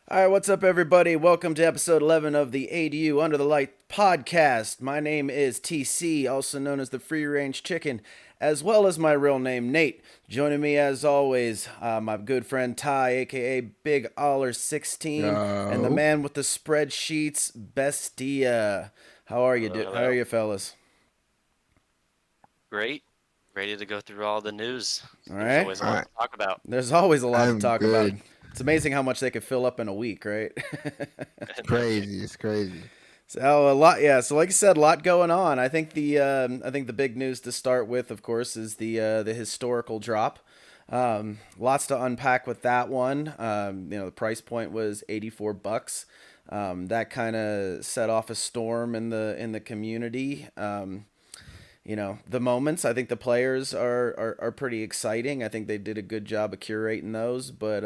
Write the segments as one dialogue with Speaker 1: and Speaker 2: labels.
Speaker 1: All right, what's up, everybody? Welcome to episode 11 of the ADU Under the Light podcast. My name is TC, also known as the Free Range Chicken, as well as my real name, Nate. Joining me, as always, my good friend Ty, aka Big Oller 16, and the
Speaker 2: Yo,
Speaker 1: man with the spreadsheets, Bestea. How are you?
Speaker 3: Hello,
Speaker 1: How are
Speaker 3: hello.
Speaker 1: you, fellas?
Speaker 3: Great. Ready to go through all the news.
Speaker 1: All
Speaker 3: There's
Speaker 1: right.
Speaker 3: always a lot
Speaker 2: I
Speaker 3: to talk about.
Speaker 1: There's always a lot to
Speaker 2: I'm
Speaker 1: talk about.
Speaker 2: good.
Speaker 1: It's amazing how much they could fill up in a week, right?
Speaker 3: No kidding.
Speaker 2: Crazy, it's crazy.
Speaker 1: So a lot, yeah. So like I said, a lot going on. I think the big news to start with, of course, is the historical drop. Lots to unpack with that one. The price point was $84. That kind of set off a storm in the community. The moments. I think the players are pretty exciting. I think they did a good job of curating those. But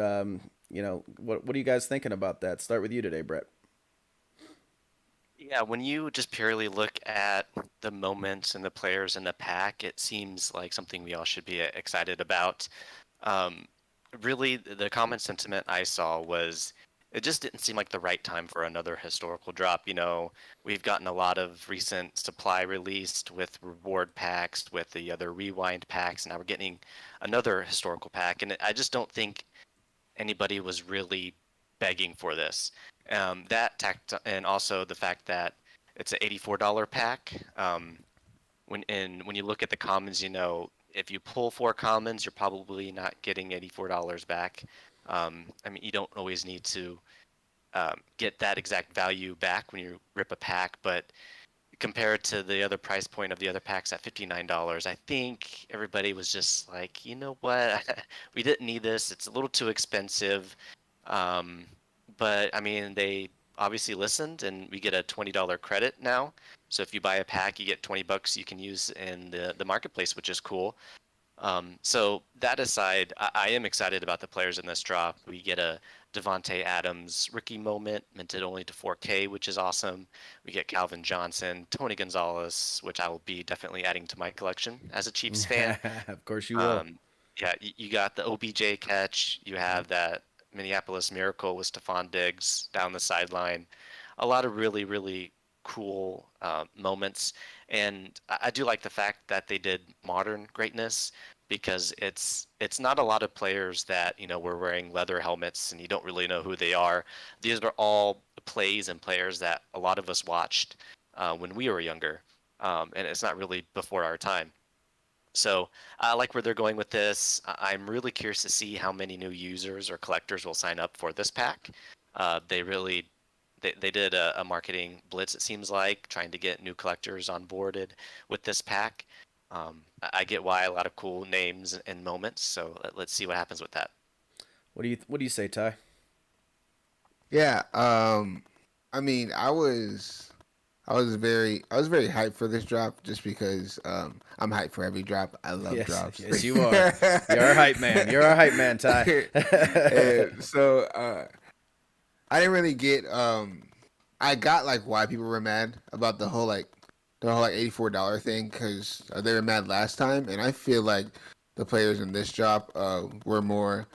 Speaker 1: what are you guys thinking about that? Start with you today, Brett.
Speaker 3: Yeah, when you just purely look at the moments and the players in the pack, it seems like something we all should be excited about. Um, Really, the common sentiment I saw was it just didn't seem like the right time for another historical drop. We've gotten a lot of recent supply released with reward packs, with the other rewind packs, and now we're getting another historical pack. And I just don't think anybody was really begging for this. That tact and also the fact that it's an $84 pack. When you look at the commons, if you pull four commons, you're probably not getting $84 back. I mean, you don't always need to get that exact value back when you rip a pack, but compared to the other price point of the other packs at $59, I think everybody was just like, you know what, we didn't need this. It's a little too expensive. Um, but I mean, they obviously listened, and we get a $20 credit now. So if you buy a pack, you get $20 you can use in the marketplace, which is cool. So that aside, I am excited about the players in this drop. We get a Devonte Adams rookie moment, minted only to 4K, which is awesome. We get Calvin Johnson, Tony Gonzalez, which I will be definitely adding to my collection as a Chiefs fan.
Speaker 1: Of course you will.
Speaker 3: Um, yeah, you got the OBJ catch. You have that Minneapolis Miracle with Stephon Diggs down the sideline. A lot of really, really cool moments. And I do like the fact that they did modern greatness because it's not a lot of players that, were wearing leather helmets and you don't really know who they are. These are all plays and players that a lot of us watched when we were younger. And it's not really before our time. So I like where they're going with this. I'm really curious to see how many new users or collectors will sign up for this pack. They really they did a marketing blitz, it seems like, trying to get new collectors onboarded with this pack. I get why a lot of cool names and moments. So let's see what happens with that.
Speaker 1: What do you say, Ty?
Speaker 2: Yeah, I mean, I was very hyped for this drop just because I'm hyped for every drop. I love
Speaker 1: Yes,
Speaker 2: drops.
Speaker 1: yes, you are. You're a hype man. You're a hype man, Ty.
Speaker 2: And so I didn't really get I got like why people were mad about the whole $84 thing because they were mad last time, and I feel like the players in this drop were more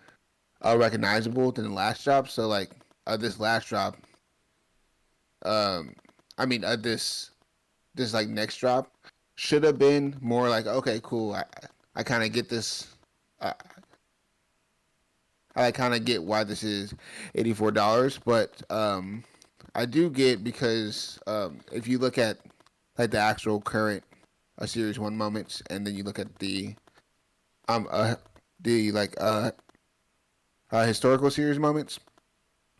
Speaker 2: recognizable than the last drop. So like this last drop, um, I mean this like next drop should have been more like okay, cool. I kind of get this. I kind of get why this is $84, but I do get because if you look at like the actual current Series One moments, and then you look at um uh, the historical series moments,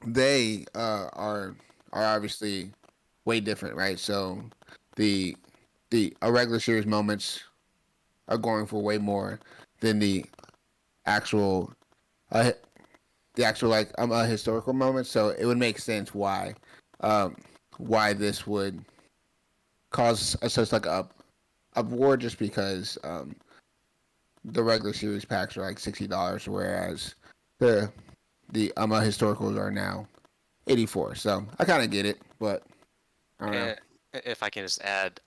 Speaker 2: they are obviously way different, right? So the the regular series moments are going for way more than actual uh, the actual historical moments. So it would make sense um why this would cause such like a uproar just because the regular series packs are like $60, whereas the the historicals are now 84. So I kind of get it, but I don't know.
Speaker 3: And if I can just add,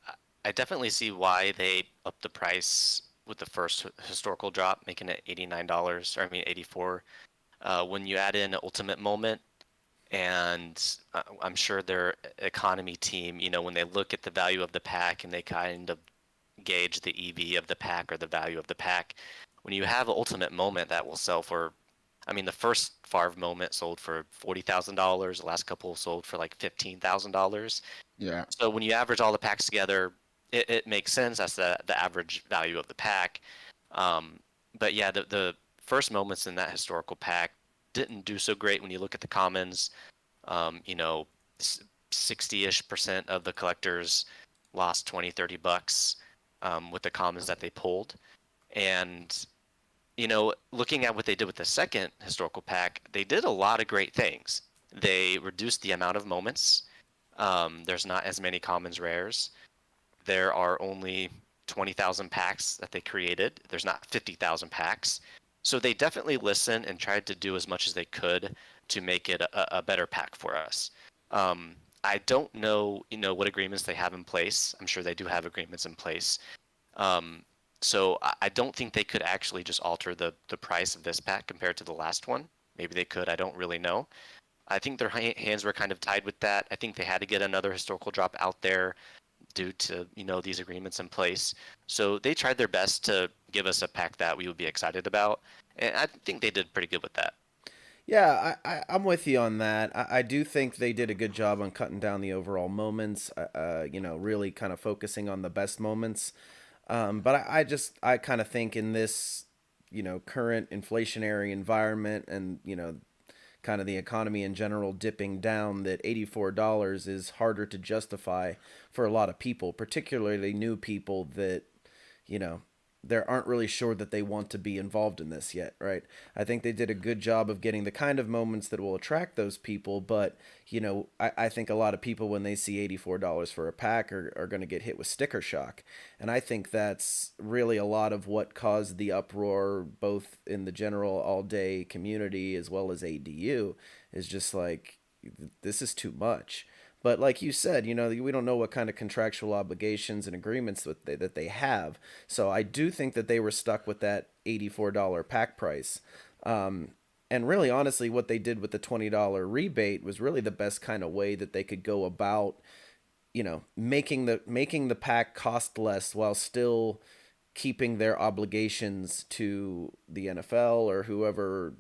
Speaker 3: I definitely see why they upped the price with the first historical drop, making it $89, or I mean 84. When you add in Ultimate Moment, and I'm sure their economy team, when they look at the value of the pack and they kind of gauge the EV of the pack or the value of the pack, when you have an Ultimate Moment that will sell for, I mean, the first Favre Moment sold for $40,000. The last couple sold for like $15,000.
Speaker 2: Yeah.
Speaker 3: So when you average all the packs together, it makes sense. That's the average value of the pack. Um, but yeah, the first moments in that historical pack didn't do so great when you look at the commons. Um, you know, 60-ish% of the collectors lost 20, $30 with the commons that they pulled. And, looking at what they did with the second historical pack, they did a lot of great things. They reduced the amount of moments. There's not as many commons rares. There are only 20,000 packs that they created. There's not 50,000 packs. So they definitely listened and tried to do as much as they could to make it a better pack for us. I don't know, what agreements they have in place. I'm sure they do have agreements in place. Um, so I don't think they could actually just alter the price of this pack compared to the last one. Maybe they could. I don't really know. I think their hands were kind of tied with that. I think they had to get another historical drop out there due to these agreements in place. So they tried their best to give us a pack that we would be excited about, and I think they did pretty good with that.
Speaker 1: Yeah, I'm with you on that. I do think they did a good job on cutting down the overall moments, really kind of focusing on the best moments. But I kind of think in this, current inflationary environment and, kind of the economy in general dipping down, that $84 is harder to justify for a lot of people, particularly new people that, you know, they aren't really sure that they want to be involved in this yet, right? I think they did a good job of getting the kind of moments that will attract those people, but I think a lot of people when they see $84 for a pack are going to get hit with sticker shock. And I think that's really a lot of what caused the uproar, both in the general all day community as well as ADU, is just like, this is too much. But like you said, we don't know what kind of contractual obligations and agreements that they have. So I do think that they were stuck with that $84 pack price. And really, honestly, what they did with the $20 rebate was really the best kind of way that they could go about, making the pack cost less while still keeping their obligations to the NFL or whoever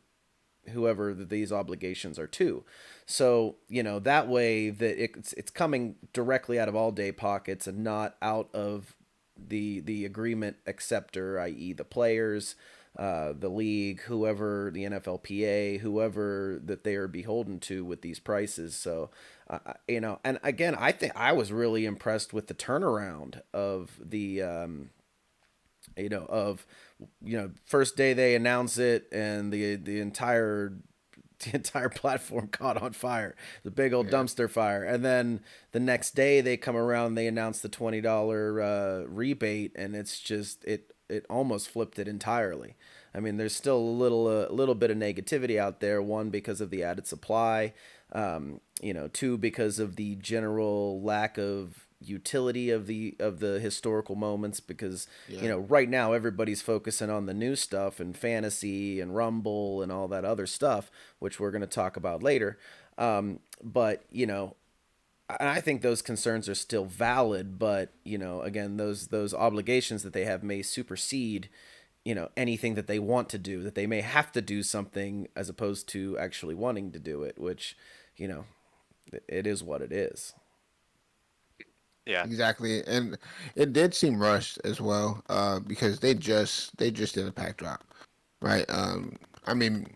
Speaker 1: these obligations are to. So, that way that it's coming directly out of all day pockets and not out of the agreement acceptor, i.e. the players, the league, whoever, the NFLPA, whoever that they are beholden to with these prices. So, and again, I think I was really impressed with the turnaround of first day they announce it and the entire platform caught on fire, the big old
Speaker 2: Yeah.
Speaker 1: dumpster fire. And then the next day they come around, they announce the $20 rebate, and it's just it almost flipped it entirely. I mean, there's still a little bit of negativity out there. One, because of the added supply. Two, because of the general lack of utility of the historical moments, because
Speaker 2: Yeah.
Speaker 1: right now everybody's focusing on the new stuff and fantasy and rumble and all that other stuff, which we're going to talk about later. But I think those concerns are still valid, but again, those obligations that they have may supersede anything that they want to do, that they may have to do something as opposed to actually wanting to do it, which you know it is what it is.
Speaker 3: Yeah.
Speaker 2: Exactly, and it did seem rushed as well, because they just did a pack drop, right? I mean,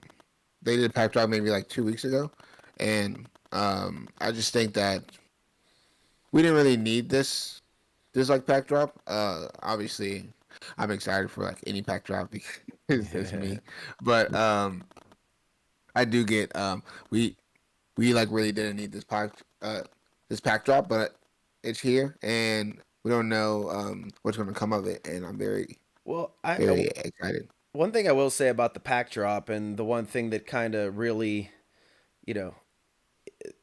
Speaker 2: they did a pack drop maybe like 2 weeks ago, and I just think that we didn't really need this like pack drop. Obviously, I'm excited for like any pack drop because it's me, but I do get we like really didn't need this pack drop, but it's here and we don't know what's going to come of it, and I'm very
Speaker 1: Well,
Speaker 2: very excited.
Speaker 1: one thing I will say about the pack drop, and the one thing that kind of really, you know,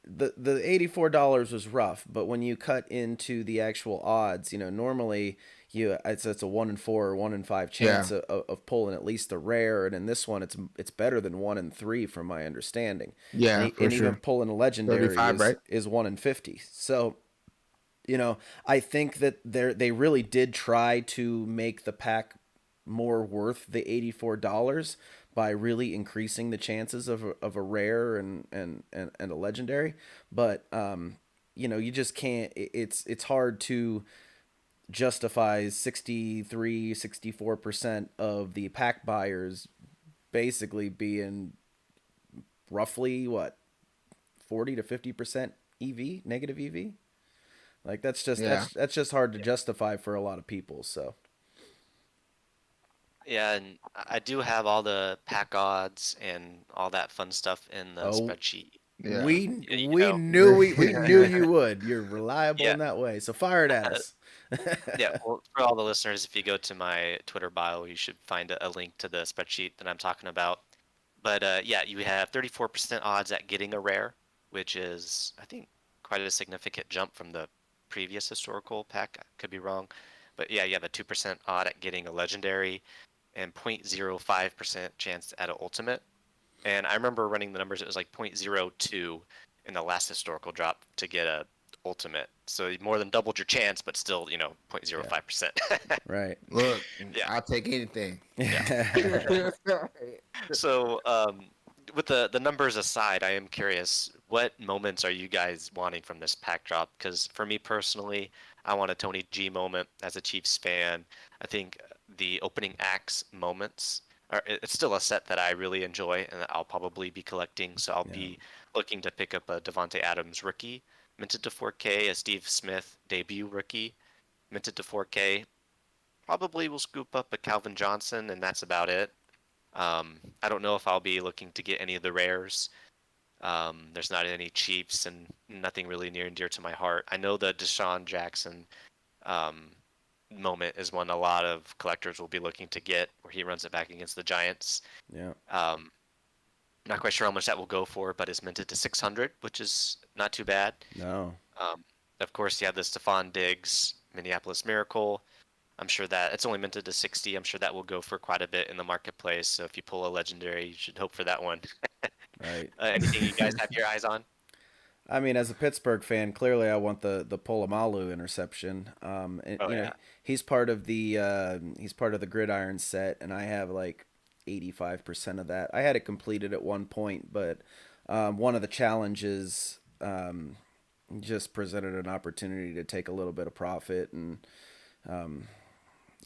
Speaker 1: the $84 was rough, but when you cut into the actual odds, normally it's a 1 in 4 or 1 in 5
Speaker 2: Yeah.
Speaker 1: chance of pulling at least a rare, and in this one it's better than 1 in 3 from my understanding, and
Speaker 2: Yeah, for
Speaker 1: and even
Speaker 2: sure.
Speaker 1: pulling a legendary
Speaker 2: 35, right?
Speaker 1: is 1 in 50. So I think that they really did try to make the pack more worth the $84 by really increasing the chances of a rare and a legendary. But you just can't. It's hard to justify 64% of the pack buyers basically being roughly what 40 to 50% EV negative EV. Like
Speaker 2: Yeah.
Speaker 1: that's just hard to justify for a lot of people. So
Speaker 3: Yeah, and I do have all the pack odds and all that fun stuff in the
Speaker 1: oh,
Speaker 3: spreadsheet.
Speaker 2: Yeah.
Speaker 1: we knew we knew you would. You're reliable
Speaker 3: Yeah,
Speaker 1: in that way. So fire it at us.
Speaker 3: yeah. Well, for all the listeners, if you go to my Twitter bio, you should find a link to the spreadsheet that I'm talking about. But yeah, you have 34% odds at getting a rare, which is, I think, quite a significant jump from the previous historical pack. I could be wrong. But yeah, you have a 2% odd at getting a legendary and 0.05% chance at an ultimate. And I remember running the numbers, it was like 0.02 in the last historical drop to get a ultimate. So you more than doubled your chance, but still,
Speaker 1: Yeah.
Speaker 3: 0.05%.
Speaker 1: Right.
Speaker 2: Look,
Speaker 3: Yeah.
Speaker 2: I'll take anything.
Speaker 1: Yeah.
Speaker 3: So, with the numbers aside, I am curious, what moments are you guys wanting from this pack drop? Because for me personally, I want a Tony G moment as a Chiefs fan. I think the opening acts moments it's still a set that I really enjoy and that I'll probably be collecting. So I'll
Speaker 1: Yeah.
Speaker 3: be looking to pick up a Devontae Adams rookie, minted to 4K, a Steve Smith debut rookie, minted to 4K. Probably will scoop up a Calvin Johnson, and that's about it. I don't know if I'll be looking to get any of the rares. There's not any Chiefs and nothing really near and dear to my heart. I know the Deshaun Jackson um, moment is one a lot of collectors will be looking to get, where he runs it back against the Giants.
Speaker 1: Yeah.
Speaker 3: Not quite sure how much that will go for, but it's minted to 600, which is not too bad.
Speaker 1: No.
Speaker 3: Um, of course, you have the Stephon Diggs Minneapolis Miracle. I'm sure that it's only minted to 60. I'm sure that will go for quite a bit in the marketplace. So if you pull a legendary, you should hope for that one.
Speaker 1: Right.
Speaker 3: Anything you guys have your eyes on?
Speaker 1: I mean, as a Pittsburgh fan, clearly I want the Polamalu interception. And,
Speaker 3: Oh yeah.
Speaker 1: he's part of the gridiron set, and I have like 85% of that. I had it completed at one point, but one of the challenges just presented an opportunity to take a little bit of profit, and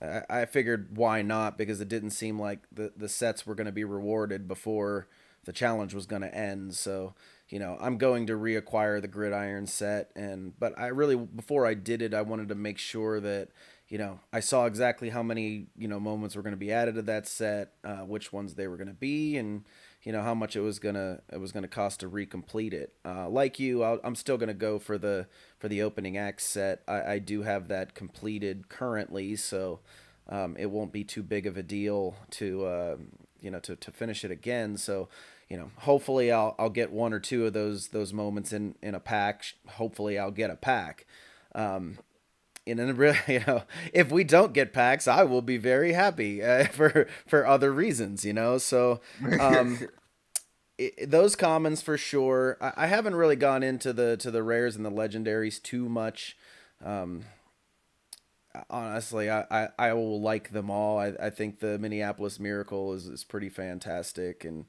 Speaker 1: I figured why not, because it didn't seem like the sets were going to be rewarded before the challenge was going to end. So, I'm going to reacquire the gridiron set, but I really, before I did it, I wanted to make sure that I saw exactly how many moments were going to be added to that set, which ones they were going to be, and how much it was gonna cost to recomplete it. Like you, I'm still gonna go for the opening act set. I do have that completed currently, so it won't be too big of a deal to to finish it again. So hopefully I'll get one or two of those moments in a pack. Hopefully I'll get a pack. And then, if we don't get packs, I will be very happy for other reasons. So those commons for sure. I haven't really gone into the rares and the legendaries too much. Honestly, I will like them all. I think the Minneapolis Miracle is pretty fantastic, and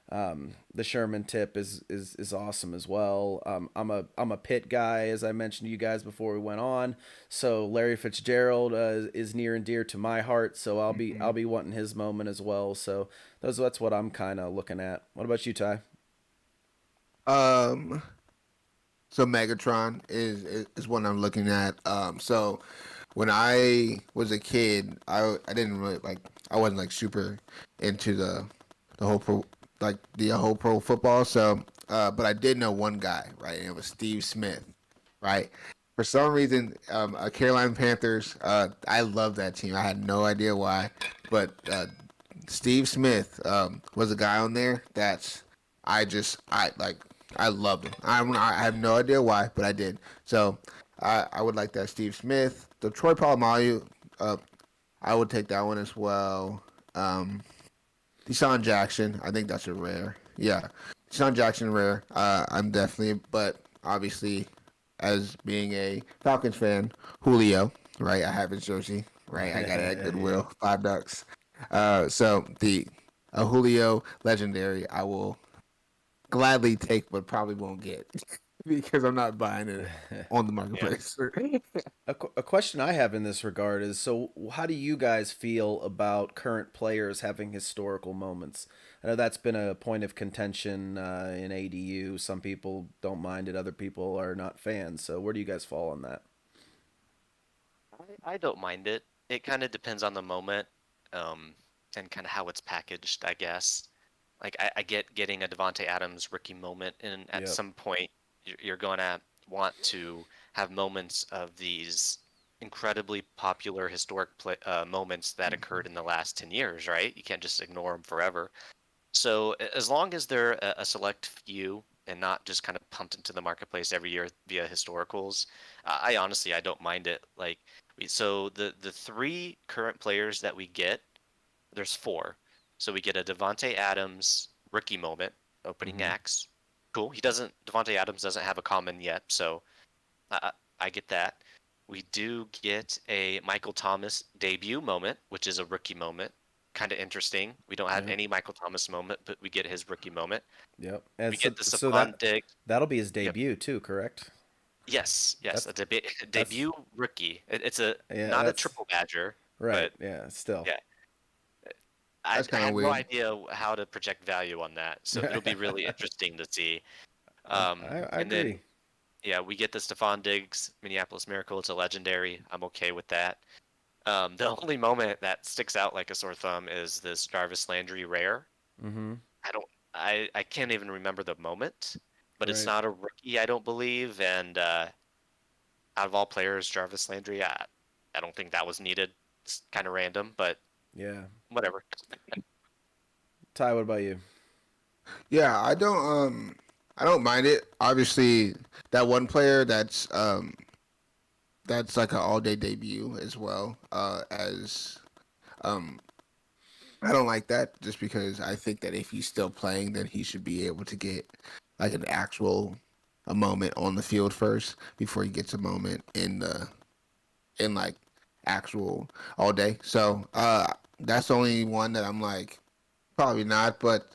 Speaker 1: the Sherman tip is awesome as well. I'm a Pitt guy, as I mentioned to you guys before we went on. So Larry Fitzgerald is near and dear to my heart. So I'll be wanting his moment as well. So that's what I'm kind of looking at. What about you, Ty?
Speaker 2: Um, so Megatron is one I'm looking at. So when I was a kid, I didn't really I wasn't super into the whole pro football. So but I did know one guy, right? And it was Steve Smith, right? For some reason, Carolina Panthers. I love that team. I had no idea why, but Steve Smith was a guy on there that's I I loved him. I have no idea why, but I did. So I would like that. Steve Smith, the Troy Polamalu, I would take that one as well. Um, Deshaun Jackson, I think that's a rare. Yeah, Deshaun Jackson rare. I'm definitely, but obviously, as being a Falcons fan, Julio, right? I have his jersey, right? I got it at
Speaker 1: Yeah.
Speaker 2: Goodwill, $5. So the a Julio legendary, I will gladly take, but probably won't get because I'm not buying it on the
Speaker 3: Yeah.
Speaker 2: marketplace.
Speaker 1: A question I have in this regard is, so how do you guys feel about current players having historical moments? I know that's been a point of contention in ADU. Some people don't mind it, other people are not fans. So where do you guys fall on that?
Speaker 3: I don't mind it. It kind of depends on the moment, um, and kind of how it's packaged, I guess. Like I get getting a Devonte Adams rookie moment, and at
Speaker 1: Yep.
Speaker 3: some point you're going to want to have moments of these incredibly popular historic moments that occurred in the last 10 years, right? You can't just ignore them forever. So as long as they're a select few and not just kind of pumped into the marketplace every year via historicals, I honestly I don't mind it. Like so the three current players that we get, there's four. So we get a Devonte Adams rookie moment opening
Speaker 1: Hmm.
Speaker 3: acts. Cool. He doesn't Devonte Adams doesn't have a common yet, so I get that. We do get a Michael Thomas debut moment, which is a rookie moment. Kind of interesting. We don't have
Speaker 1: Yep.
Speaker 3: any Michael Thomas moment, but we get his rookie moment.
Speaker 1: Yep. And
Speaker 3: We
Speaker 1: so
Speaker 3: get the
Speaker 1: so
Speaker 3: Stephon Diggs.
Speaker 1: that'll be his
Speaker 3: Yep.
Speaker 1: debut too, correct?
Speaker 3: Yes, yes,
Speaker 1: That's
Speaker 3: a
Speaker 1: that's
Speaker 3: debut rookie. It's a
Speaker 1: yeah,
Speaker 3: not a
Speaker 1: that's
Speaker 3: triple badger,
Speaker 1: right.
Speaker 3: but
Speaker 1: Yeah, still.
Speaker 3: yeah,
Speaker 2: That's
Speaker 3: I
Speaker 2: kind of
Speaker 3: had no
Speaker 2: weird.
Speaker 3: idea how to project value on that, so it'll be really interesting to see.
Speaker 1: I
Speaker 3: And then
Speaker 1: agree.
Speaker 3: yeah, we get the Stephon Diggs Minneapolis Miracle. It's a legendary. I'm okay with that. The only moment that sticks out like a sore thumb is this Jarvis Landry rare.
Speaker 1: Mm-hmm.
Speaker 3: I don't, I can't even remember the moment, but it's
Speaker 1: Right.
Speaker 3: not a rookie, I don't believe. And out of all players, Jarvis Landry, I don't think that was needed. It's kind of random, but
Speaker 1: Yeah.
Speaker 3: whatever.
Speaker 1: Ty, what about you?
Speaker 2: Yeah, I don't mind it. Obviously, that one player that's like an all day debut as well. As um I don't like that just because I think that if he's still playing, then he should be able to get like an actual a moment on the field first before he gets a moment in like actual all day. So that's the only one that I'm like probably not, but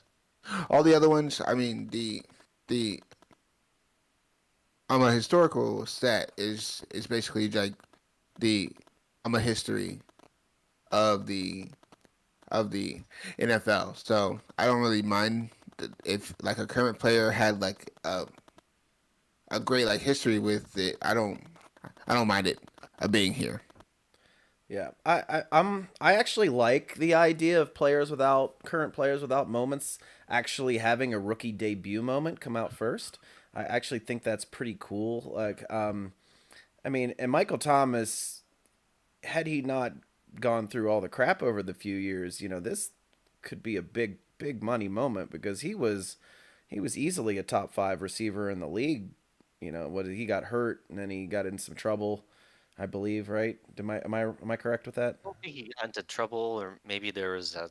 Speaker 2: all the other ones, I mean the I'm a historical stat is basically like the I'm a history of the NFL. So I don't really mind if like a current player had like a great like history with it. I don't mind it being here.
Speaker 1: Yeah, I actually like the idea of players without current players without moments actually having a rookie debut moment come out first. I actually think that's pretty cool. I mean, and Michael Thomas, had he not gone through all the crap over the few years, this could be a big money moment because he was easily a top 5 receiver in the league. What he got hurt and then he got in some trouble, I believe, right? Am I correct with that?
Speaker 3: I don't think he got into trouble, or maybe there was a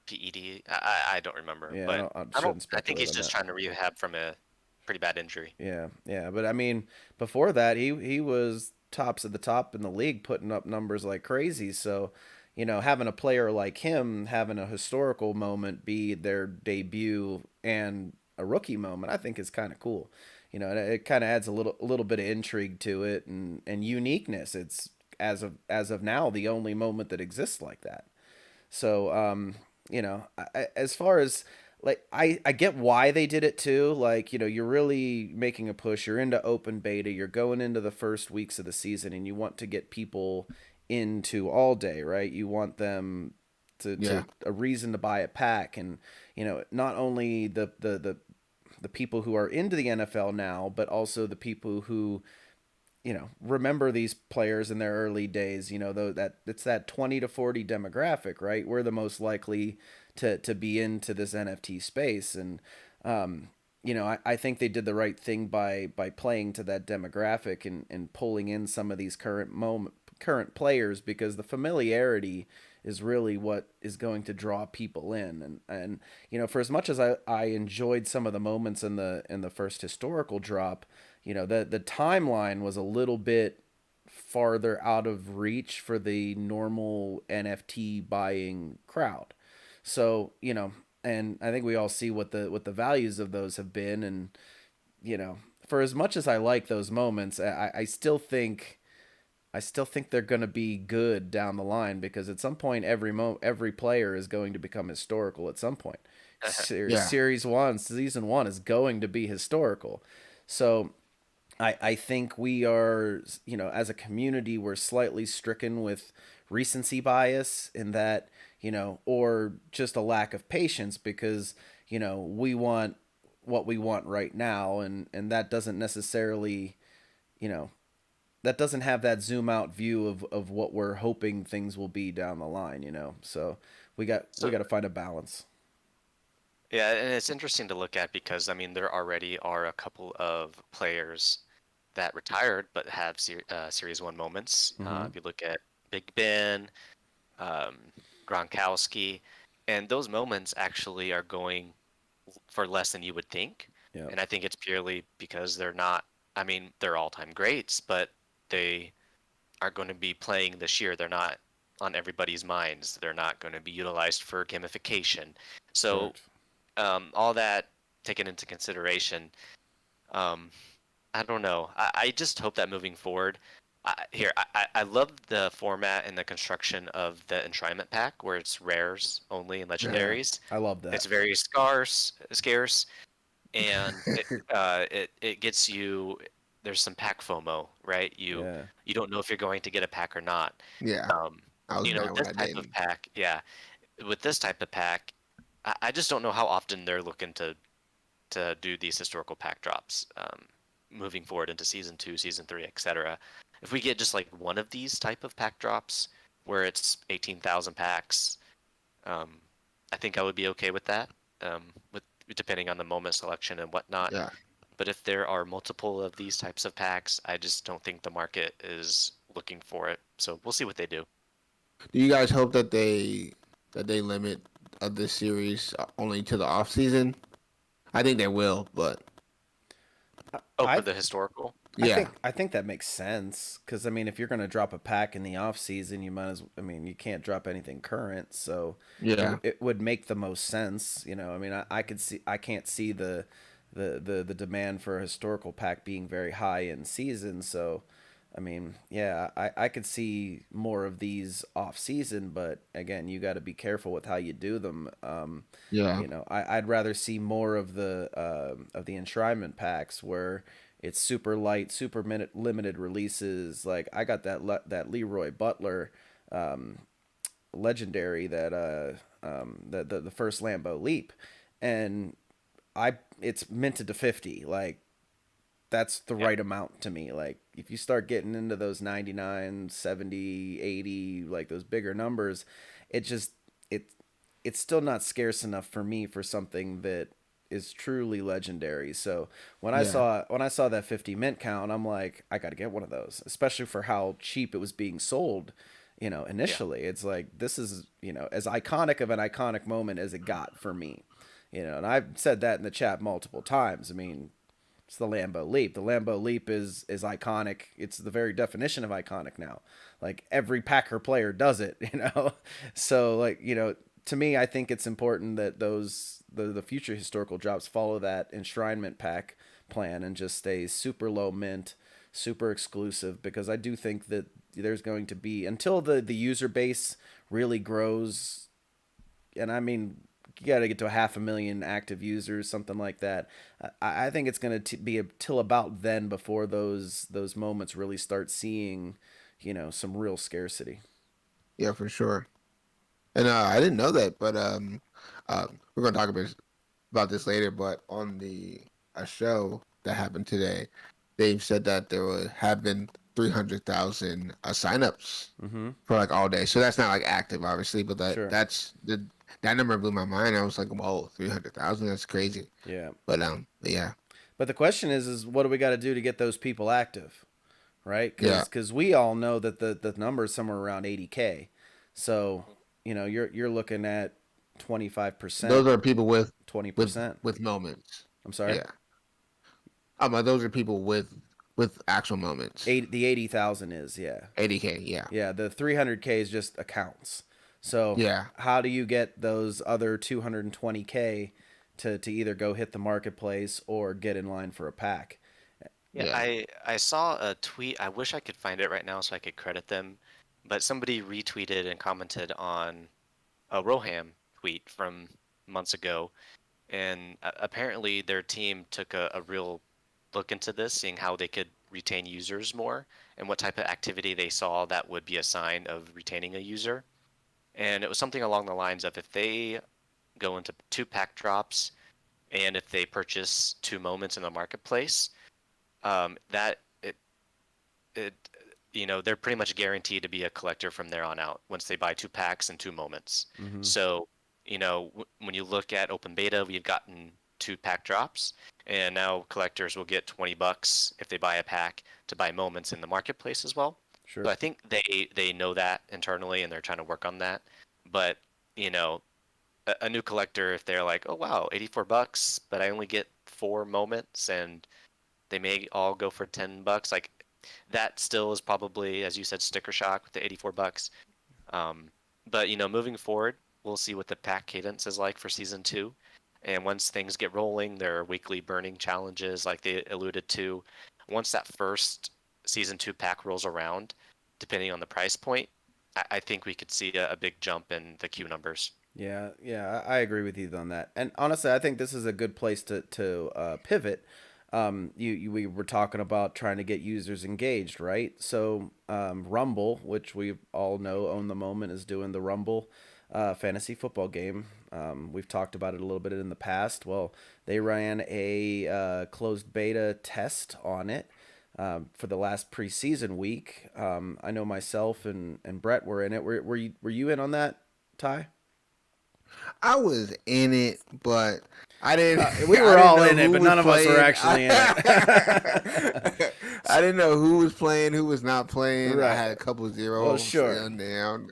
Speaker 3: PED. I don't remember,
Speaker 1: Yeah,
Speaker 3: but
Speaker 1: I
Speaker 3: I don't.
Speaker 1: shouldn't
Speaker 3: I think
Speaker 1: speculate
Speaker 3: he's
Speaker 1: on
Speaker 3: just
Speaker 1: that.
Speaker 3: trying to rehab from a pretty bad injury.
Speaker 1: Yeah, yeah, but I mean, before that, he was tops of the top in the league, putting up numbers like crazy. So, having a player like him having a historical moment be their debut and a rookie moment, I think is kind of cool. It kind of adds a little bit of intrigue to it and uniqueness. It's as of now the only moment that exists like that. So, as far as like, I get why they did it too. Like, you're really making a push. You're into open beta. You're going into the first weeks of the season, and you want to get people into all day, right? You want them
Speaker 2: Yeah.
Speaker 1: to a reason to buy a pack, and not only the people who are into the NFL now, but also the people who remember these players in their early days. Though that it's that 20 to 40 demographic, right? We're the most likely to be into this NFT space, and I think they did the right thing by playing to that demographic and pulling in some of these current players, because the familiarity is really what is going to draw people in. And for as much as I enjoyed some of the moments in the first historical drop, the timeline was a little bit farther out of reach for the normal NFT buying crowd. So, and I think we all see what the values of those have been. And, for as much as I like those moments, I still think they're going to be good down the line, because at some point every player is going to become historical at some point.
Speaker 2: Yeah.
Speaker 1: Series 1, season 1 is going to be historical. So I think we are, as a community, we're slightly stricken with recency bias in that, or just a lack of patience, because, we want what we want right now. And that doesn't necessarily, you know, that doesn't have that zoom out view of what we're hoping things will be down the line. So we got to find a balance.
Speaker 3: Yeah, and it's interesting to look at because I mean there already are a couple of players that retired but have Series One moments.
Speaker 1: Mm-hmm.
Speaker 3: If you look at Big Ben, um, Gronkowski, and those moments actually are going for less than you would think.
Speaker 1: Yeah.
Speaker 3: And I think it's purely because they're not. I mean, they're all-time greats, but they are going to be playing this year. They're not on everybody's minds. They're not going to be utilized for gamification. So
Speaker 1: Correct.
Speaker 3: all that taken into consideration, um, I don't know. I just hope that moving forward, I love the format and the construction of the enshrinement pack where it's rares only and
Speaker 1: Yeah.
Speaker 3: legendaries.
Speaker 1: I love that.
Speaker 3: It's very scarce, and it gets you. There's some pack FOMO, right? You
Speaker 1: Yeah.
Speaker 3: you don't know if you're going to get a pack or not.
Speaker 2: Yeah.
Speaker 3: Um,
Speaker 2: I was mad when
Speaker 3: this
Speaker 2: I
Speaker 3: type of
Speaker 2: didn't.
Speaker 3: pack, yeah. With this type of pack, I just don't know how often they're looking to do these historical pack drops moving forward into season 2, season 3, etc. If we get just like one of these type of pack drops where it's 18,000 packs, um, I think I would be okay with that. With depending on the moment selection and whatnot.
Speaker 2: Yeah.
Speaker 3: But if there are multiple of these types of packs, I just don't think the market is looking for it. So we'll see what they do.
Speaker 2: Do you guys hope that they limit this series only to the off season? I think they will, but
Speaker 3: Oh, for
Speaker 1: I
Speaker 3: the historical?
Speaker 1: I
Speaker 2: yeah,
Speaker 1: think I think that makes sense, because I mean, if you're going to drop a pack in the off season, you might as I mean, you can't drop anything current, so
Speaker 2: yeah,
Speaker 1: it would make the most sense. I mean, I can't see the demand for a historical pack being very high in season, so I mean, yeah, I could see more of these off season, but again, you got to be careful with how you do them.
Speaker 2: yeah,
Speaker 1: I'd rather see more of the enshrinement packs where it's super light, super limited releases. Like I got that Leroy Butler um, legendary that the first Lambeau Leap, and it's minted to 50. Like that's the
Speaker 3: Yeah.
Speaker 1: right amount to me. Like if you start getting into those 99, 70, 80, like those bigger numbers, it just it it's still not scarce enough for me for something that is truly legendary. So
Speaker 2: yeah,
Speaker 1: when I saw that 50 mint count, I'm like, I got to get one of those, especially for how cheap it was being sold.
Speaker 3: Yeah.
Speaker 1: Initially, it's like this is as iconic of an iconic moment as it got for me. And I've said that in the chat multiple times. I mean, it's the Lambeau Leap. The Lambeau Leap is iconic. It's the very definition of iconic now. Like every Packer player does it. So like, to me, I think it's important that the future historical drops follow that enshrinement pack plan and just stay super low mint, super exclusive, because I do think that there's going to be, until the user base really grows, and I mean, you got to get to 500,000 active users, something like that. I think it's going to be till about then before those moments really start seeing, some real scarcity.
Speaker 2: yeah, for sure. And I didn't know that, but we're gonna talk about this later. But on the a show that happened today, they've said that have been 300,000 signups
Speaker 1: Mm-hmm.
Speaker 2: for like all day. So that's not like active, obviously, but
Speaker 1: Sure.
Speaker 2: that's that number blew my mind. I was like, whoa, 300,000. That's crazy.
Speaker 1: Yeah.
Speaker 2: But yeah,
Speaker 1: But the question is what do we got to do to get those people active, right?
Speaker 2: yeah.
Speaker 1: Because we all know that the number is somewhere around 80K. So you're looking at 25%,
Speaker 2: Those are people with
Speaker 1: 20%.
Speaker 2: with moments.
Speaker 1: I'm sorry.
Speaker 2: Yeah. But those are people with actual moments.
Speaker 1: The 80,000 is, yeah.
Speaker 2: 80K. Yeah.
Speaker 1: Yeah, the 300K is just accounts. So
Speaker 2: Yeah.
Speaker 1: how do you get those other 220K to either go hit the marketplace or get in line for a pack?
Speaker 3: Yeah,
Speaker 2: Yeah.
Speaker 3: I saw a tweet. I wish I could find it right now so I could credit them, but somebody retweeted and commented on a Roham tweet from months ago, and apparently their team took a real look into this, seeing how they could retain users more and what type of activity they saw that would be a sign of retaining a user. And it was something along the lines of if they go into two pack drops and if they purchase two moments in the marketplace, that it they're pretty much guaranteed to be a collector from there on out once they buy two packs and two moments.
Speaker 1: Mm-hmm.
Speaker 3: So when you look at open beta, we've gotten two pack drops, and now collectors will get $20 if they buy a pack to buy moments in the marketplace as well.
Speaker 1: Sure.
Speaker 3: So I think they know that internally and they're trying to work on that. But a new collector, if they're like, oh wow, $84, but I only get four moments and they may all go for $10, like that still is probably, as you said, sticker shock with the $84. But moving forward, we'll see what the pack cadence is like for season 2. And once things get rolling, there are weekly burning challenges like they alluded to. Once that first season 2 pack rolls around, depending on the price point, I think we could see a big jump in the queue numbers.
Speaker 1: Yeah, I agree with you on that. And honestly, I think this is a good place to pivot. We were talking about trying to get users engaged, right? So Rumble, which we all know own the moment, is doing the Rumble fantasy football game. We've talked about it a little bit in the past. Well, they ran a closed beta test on it for the last preseason week. I know myself and Brett were in it. Were you in on that, Ty?
Speaker 2: I was in it, but I didn't.
Speaker 1: We were
Speaker 2: I didn't
Speaker 1: all
Speaker 2: know
Speaker 1: in it,
Speaker 2: who
Speaker 1: but
Speaker 2: was
Speaker 1: none of us were
Speaker 2: playing.
Speaker 1: actually in it.
Speaker 2: I didn't know who was playing, who was not playing.
Speaker 1: Right.
Speaker 2: I had a couple zeros.
Speaker 1: Well, sure.
Speaker 2: Down.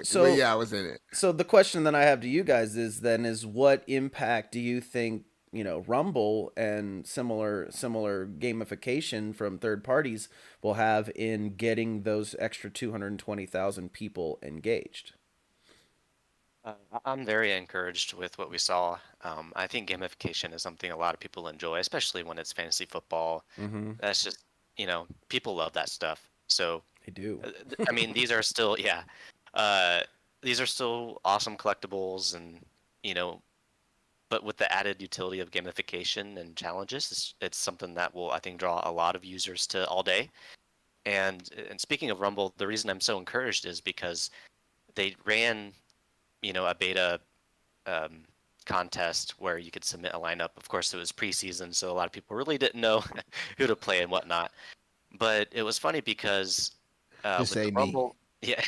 Speaker 1: So
Speaker 2: but yeah, I was in it.
Speaker 1: So the question that I have to you guys is what impact do you think Rumble and similar gamification from third parties will have in getting those extra 220,000 people engaged?
Speaker 3: I'm very encouraged with what we saw. I think gamification is something a lot of people enjoy, especially when it's fantasy football.
Speaker 1: Mm-hmm.
Speaker 3: That's just, people love that stuff. So,
Speaker 1: They do.
Speaker 3: I mean, these are still, these are still awesome collectibles, and but with the added utility of gamification and challenges, it's something that will, I think, draw a lot of users to all day. And speaking of Rumble, the reason I'm so encouraged is because they ran a beta contest where you could submit a lineup. Of course, it was preseason, so a lot of people really didn't know who to play and whatnot. But it was funny because
Speaker 2: Just say me.
Speaker 3: Rumble, yeah,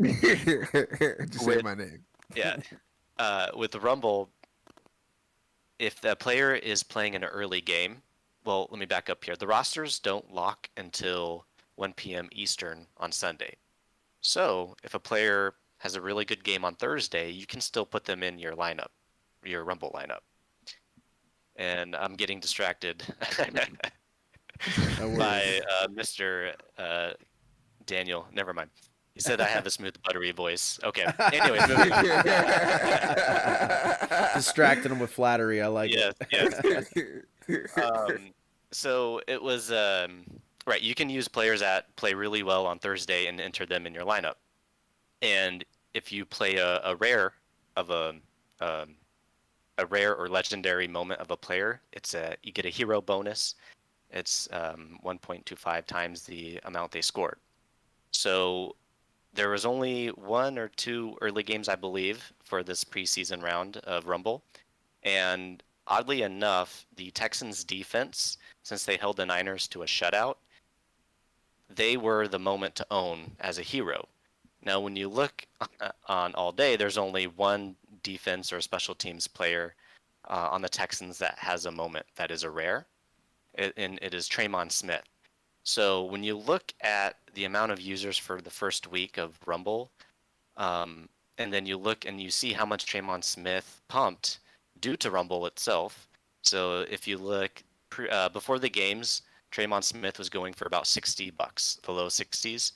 Speaker 2: Just say my name.
Speaker 3: yeah, with the Rumble, if the player is playing in an early game, well, let me back up here. The rosters don't lock until 1 p.m. Eastern on Sunday. So if a player has a really good game on Thursday, you can still put them in your lineup, your Rumble lineup. And I'm getting distracted by Mr. Daniel. Never mind. He said I have a smooth, buttery voice. Okay. Anyways, moving on.
Speaker 1: Distracting them with flattery. I like
Speaker 3: Yes,
Speaker 1: it.
Speaker 3: yes. So it was right. You can use players that play really well on Thursday and enter them in your lineup. And if you play a rare of a rare or legendary moment of a player, you get a hero bonus. It's 1.25 times the amount they scored. So there was only 1 or 2 early games, I believe, for this preseason round of Rumble. And oddly enough, the Texans defense, since they held the Niners to a shutout, they were the moment to own as a hero. Now, when you look on all day, there's only one defense or a special teams player on the Texans that has a moment that is a rare, and it is Traymon Smith. So when you look at the amount of users for the first week of Rumble, and then you look and you see how much Traymon Smith pumped due to Rumble itself. So if you look before the games, Traymon Smith was going for about $60, the low 60s.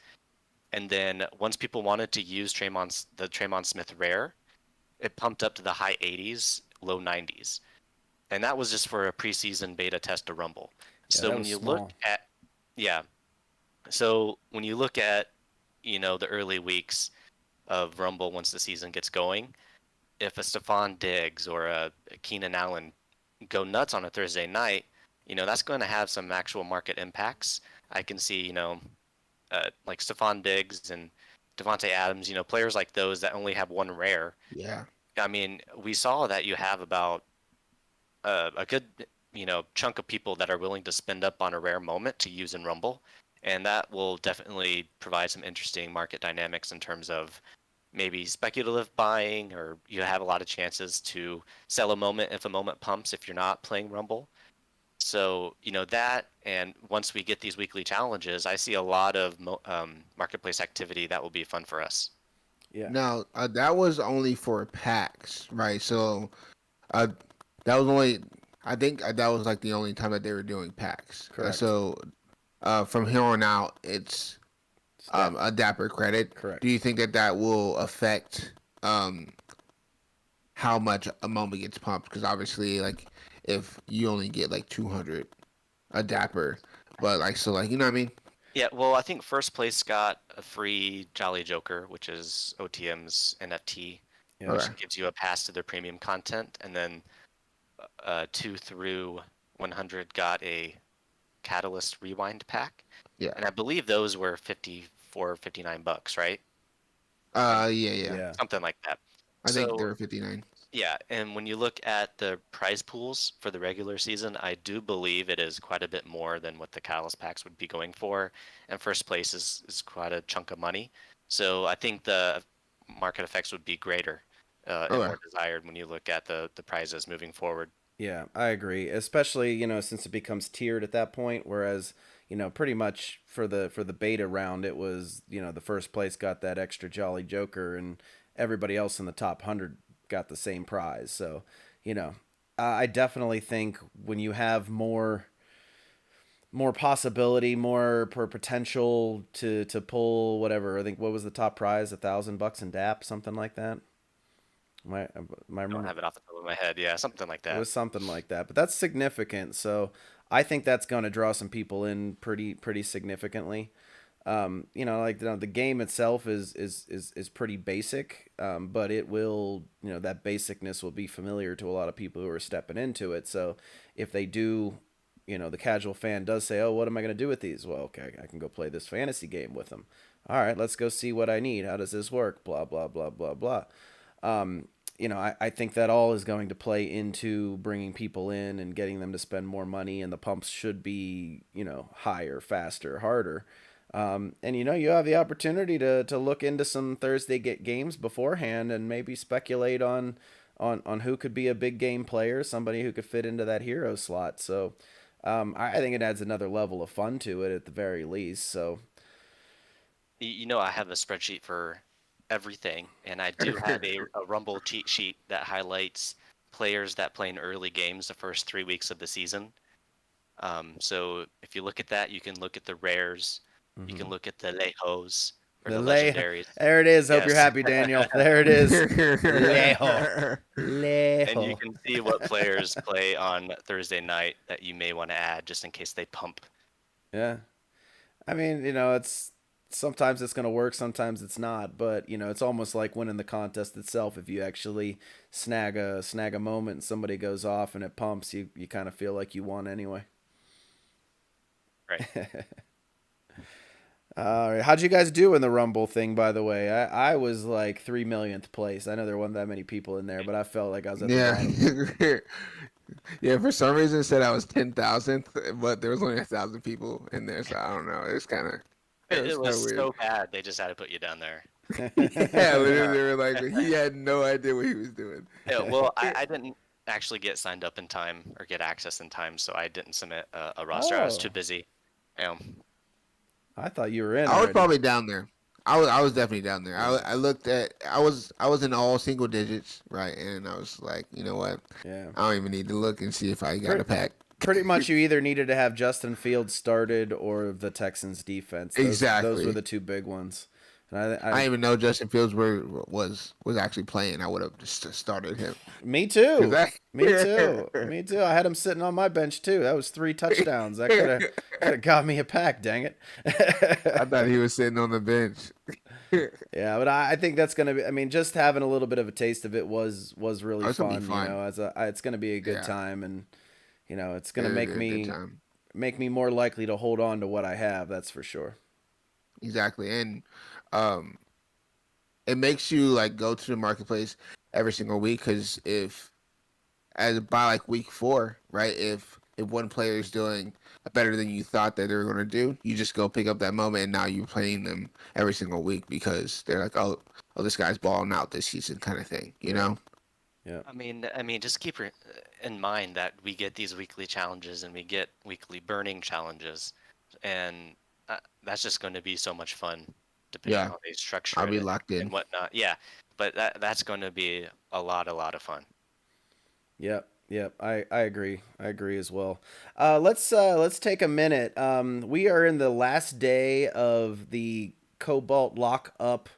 Speaker 3: And then once people wanted to use the Traymon Smith rare, it pumped up to the high 80s, low 90s. And that was just for a preseason beta test of Rumble.
Speaker 1: Yeah,
Speaker 3: So
Speaker 1: that
Speaker 3: when
Speaker 1: was
Speaker 3: you
Speaker 1: small.
Speaker 3: look at, yeah. So when you look at, the early weeks of Rumble once the season gets going, if a Stephon Diggs or a Keenan Allen go nuts on a Thursday night, that's going to have some actual market impacts. I can see, like Stephon Diggs and Devontae Adams, players like those that only have one rare.
Speaker 2: Yeah.
Speaker 3: I mean, we saw that you have about a good, chunk of people that are willing to spend up on a rare moment to use in Rumble, and that will definitely provide some interesting market dynamics in terms of maybe speculative buying, or you have a lot of chances to sell a moment if a moment pumps if you're not playing Rumble. So, that, and once we get these weekly challenges, I see a lot of marketplace activity that will be fun for us.
Speaker 1: Yeah.
Speaker 2: Now, that was only for packs, right? So, uh, that was only, I think that was like the only time that they were doing packs.
Speaker 1: Correct.
Speaker 2: From here on out, it's a Dapper credit.
Speaker 1: Correct.
Speaker 2: Do you think that will affect how much a moment gets pumped? Because obviously, like, if you only get like 200 a Dapper, but like, so like, you know what I mean?
Speaker 3: Yeah, well, I think first place got a free Jolly Joker, which is OTM's NFT,
Speaker 1: Yeah.
Speaker 3: which
Speaker 2: Okay.
Speaker 3: gives you a pass to their premium content, and then 2 through 100 got a Catalyst Rewind pack,
Speaker 2: Yeah.
Speaker 3: and I believe those were $59, right?
Speaker 2: Yeah.
Speaker 1: Yeah.
Speaker 3: Something like that.
Speaker 2: I think they
Speaker 3: So
Speaker 2: were 59.
Speaker 3: yeah, and when you look at the prize pools for the regular season, I do believe it is quite a bit more than what the Catalyst packs would be going for, and first place is quite a chunk of money. So I think the market effects would be greater and
Speaker 2: Okay.
Speaker 3: more desired when you look at the prizes moving forward.
Speaker 1: Yeah, I agree. Especially, since it becomes tiered at that point, whereas, pretty much for the beta round it was, the first place got that extra Jolly Joker and everybody else in the top 100 got the same prize. So, I definitely think when you have more possibility, more potential to pull whatever. I think what was the top prize? $1,000 in DAP, something like that. My my
Speaker 3: I don't
Speaker 1: remember
Speaker 3: have it off the top of my head. Yeah, something like
Speaker 1: it
Speaker 3: that.
Speaker 1: was something like that, but that's significant. So I think that's going to draw some people in pretty significantly. Like the game itself is pretty basic, but it will, that basicness will be familiar to a lot of people who are stepping into it. So if they do, the casual fan does say, "Oh, what am I going to do with these?" Well, okay, I can go play this fantasy game with them. All right, let's go see what I need. How does this work? Blah blah blah blah blah. I think that all is going to play into bringing people in and getting them to spend more money, and the pumps should be, higher, faster, harder. And you have the opportunity to look into some Thursday games beforehand and maybe speculate on who could be a big game player, somebody who could fit into that hero slot. So I think it adds another level of fun to it at the very least. So
Speaker 3: I have a spreadsheet for everything, and I do have a Rumble cheat sheet that highlights players that play in early games the first 3 weeks of the season. So if you look at that, you can look at the rares, you can look at the lejos or
Speaker 1: the
Speaker 3: the
Speaker 1: lay,
Speaker 3: legendaries.
Speaker 1: there it is. Hope you're
Speaker 3: Yes.
Speaker 1: happy, Daniel. There it is. Lejo.
Speaker 3: And you
Speaker 1: Lejo.
Speaker 3: can see what players play on Thursday night that you may want to add just in case they pump.
Speaker 1: Yeah. I mean, it's sometimes it's going to work, sometimes it's not, but it's almost like winning the contest itself. If you actually snag a moment and somebody goes off and it pumps, you kind of feel like you won anyway.
Speaker 3: Right.
Speaker 1: All right. How'd you guys do in the Rumble thing, by the way? I was like 3 millionth place. I know there wasn't that many people in there, but I felt like I was at the bottom.
Speaker 2: Yeah. Yeah, for some reason it said I was 10,000th, but there was only 1,000 people in there, so I don't know. It's kind of
Speaker 3: It was
Speaker 2: weird.
Speaker 3: so bad they just had to put you down there.
Speaker 2: Yeah, literally, they were like, he had no idea what he was doing.
Speaker 3: Yeah, well, I didn't actually get signed up in time or get access in time, so I didn't submit a roster. I was too
Speaker 1: Oh,
Speaker 3: busy.
Speaker 1: I thought you were in
Speaker 2: I was
Speaker 1: already.
Speaker 2: probably down there. I was definitely down there. I looked at I was in all single digits, right? And I was like, you know what?
Speaker 1: Yeah.
Speaker 2: I don't even need to look and see if I got
Speaker 1: Pretty,
Speaker 2: a pack.
Speaker 1: pretty much you either needed to have Justin Fields started or the Texans defense. Those were
Speaker 2: Exactly.
Speaker 1: the two big ones. And
Speaker 2: I didn't even know Justin Fields was actually playing. I would have just started him
Speaker 1: me
Speaker 2: because
Speaker 1: too.
Speaker 2: that.
Speaker 1: Me too. Me too. I had him sitting on my bench too. That was 3 touchdowns. That could have got me a pack, dang
Speaker 2: I thought
Speaker 1: it.
Speaker 2: he was sitting on the bench.
Speaker 1: Yeah, but I think that's gonna be. I mean, just having a little bit of a taste of it was really
Speaker 2: Oh, it's gonna be
Speaker 1: fun. You
Speaker 2: fun.
Speaker 1: know, it's gonna be a good
Speaker 2: Yeah,
Speaker 1: time, and it's
Speaker 2: it
Speaker 1: gonna
Speaker 2: is
Speaker 1: make
Speaker 2: a good
Speaker 1: me
Speaker 2: time.
Speaker 1: more likely to hold on to what I have. That's for sure.
Speaker 2: Exactly, and um, it makes you like go to the marketplace every single week because if as by like week 4, right? If one player is doing better than you thought that they were going to do, you just go pick up that moment, and now you're playing them every single week because they're like, oh, this guy's balling out this season, kind of thing, you
Speaker 1: Yeah.
Speaker 2: know?
Speaker 1: Yeah.
Speaker 3: I mean, just keep in mind that we get these weekly challenges and we get weekly burning challenges, and that's just going to be so much fun, depending on
Speaker 2: Yeah,
Speaker 3: how they structure
Speaker 2: I'll
Speaker 3: it
Speaker 2: be locked
Speaker 3: and
Speaker 2: in.
Speaker 3: whatnot. Yeah, but that's going to be a lot of fun.
Speaker 1: Yep. Yep. I agree. I agree as well. Let's take a minute. We are in the last day of the Cobalt lock up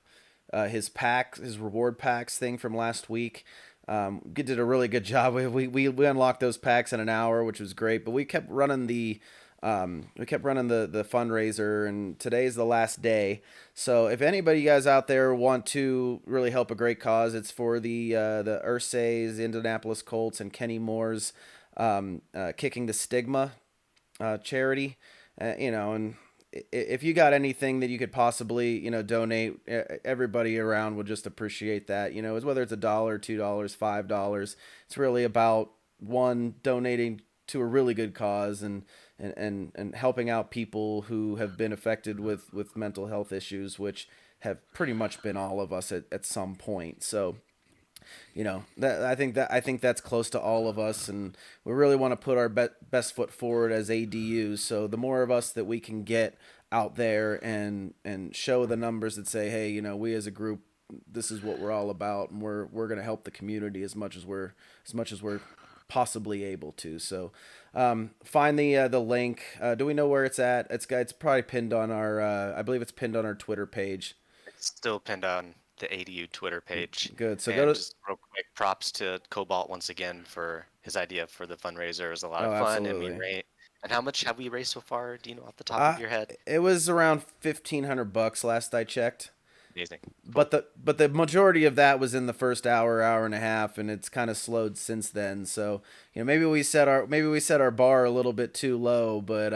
Speaker 1: his reward packs thing from last week. Did a really good job. We unlocked those packs in an hour, which was great. But we kept running the fundraiser, and today's the last day. So if anybody you guys out there want to really help a great cause, it's for the Ursay's, Indianapolis Colts, and Kenny Moore's Kicking the Stigma charity. And if you got anything that you could possibly donate, everybody around would just appreciate that. Whether it's $1, $2, $5. It's really about one, donating to a really good cause, and helping out people who have been affected with mental health issues, which have pretty much been all of us at some point. So that I think that's close to all of us, and we really want to put our best foot forward as ADUs. So the more of us that we can get out there and show the numbers that say, hey, we as a group, this is what we're all about, and we're going to help the community as much as we're possibly able to. So find the link. Do we know where it's at? It's probably pinned on our I believe it's pinned on our Twitter page.
Speaker 3: It's still pinned on the ADU Twitter page.
Speaker 1: Good. So go
Speaker 3: And
Speaker 1: to.
Speaker 3: just real quick, props to Cobalt once again for his idea for the fundraiser. It was a lot
Speaker 1: Oh,
Speaker 3: of fun, and
Speaker 1: absolutely.
Speaker 3: and how much have we raised so far? Do you know off the top
Speaker 1: Uh,
Speaker 3: of your head?
Speaker 1: it was around $1,500 last I checked.
Speaker 3: Amazing. Cool.
Speaker 1: But the majority of that was in the first hour and a half, and it's kind of slowed since then. So maybe we set our bar a little bit too low, but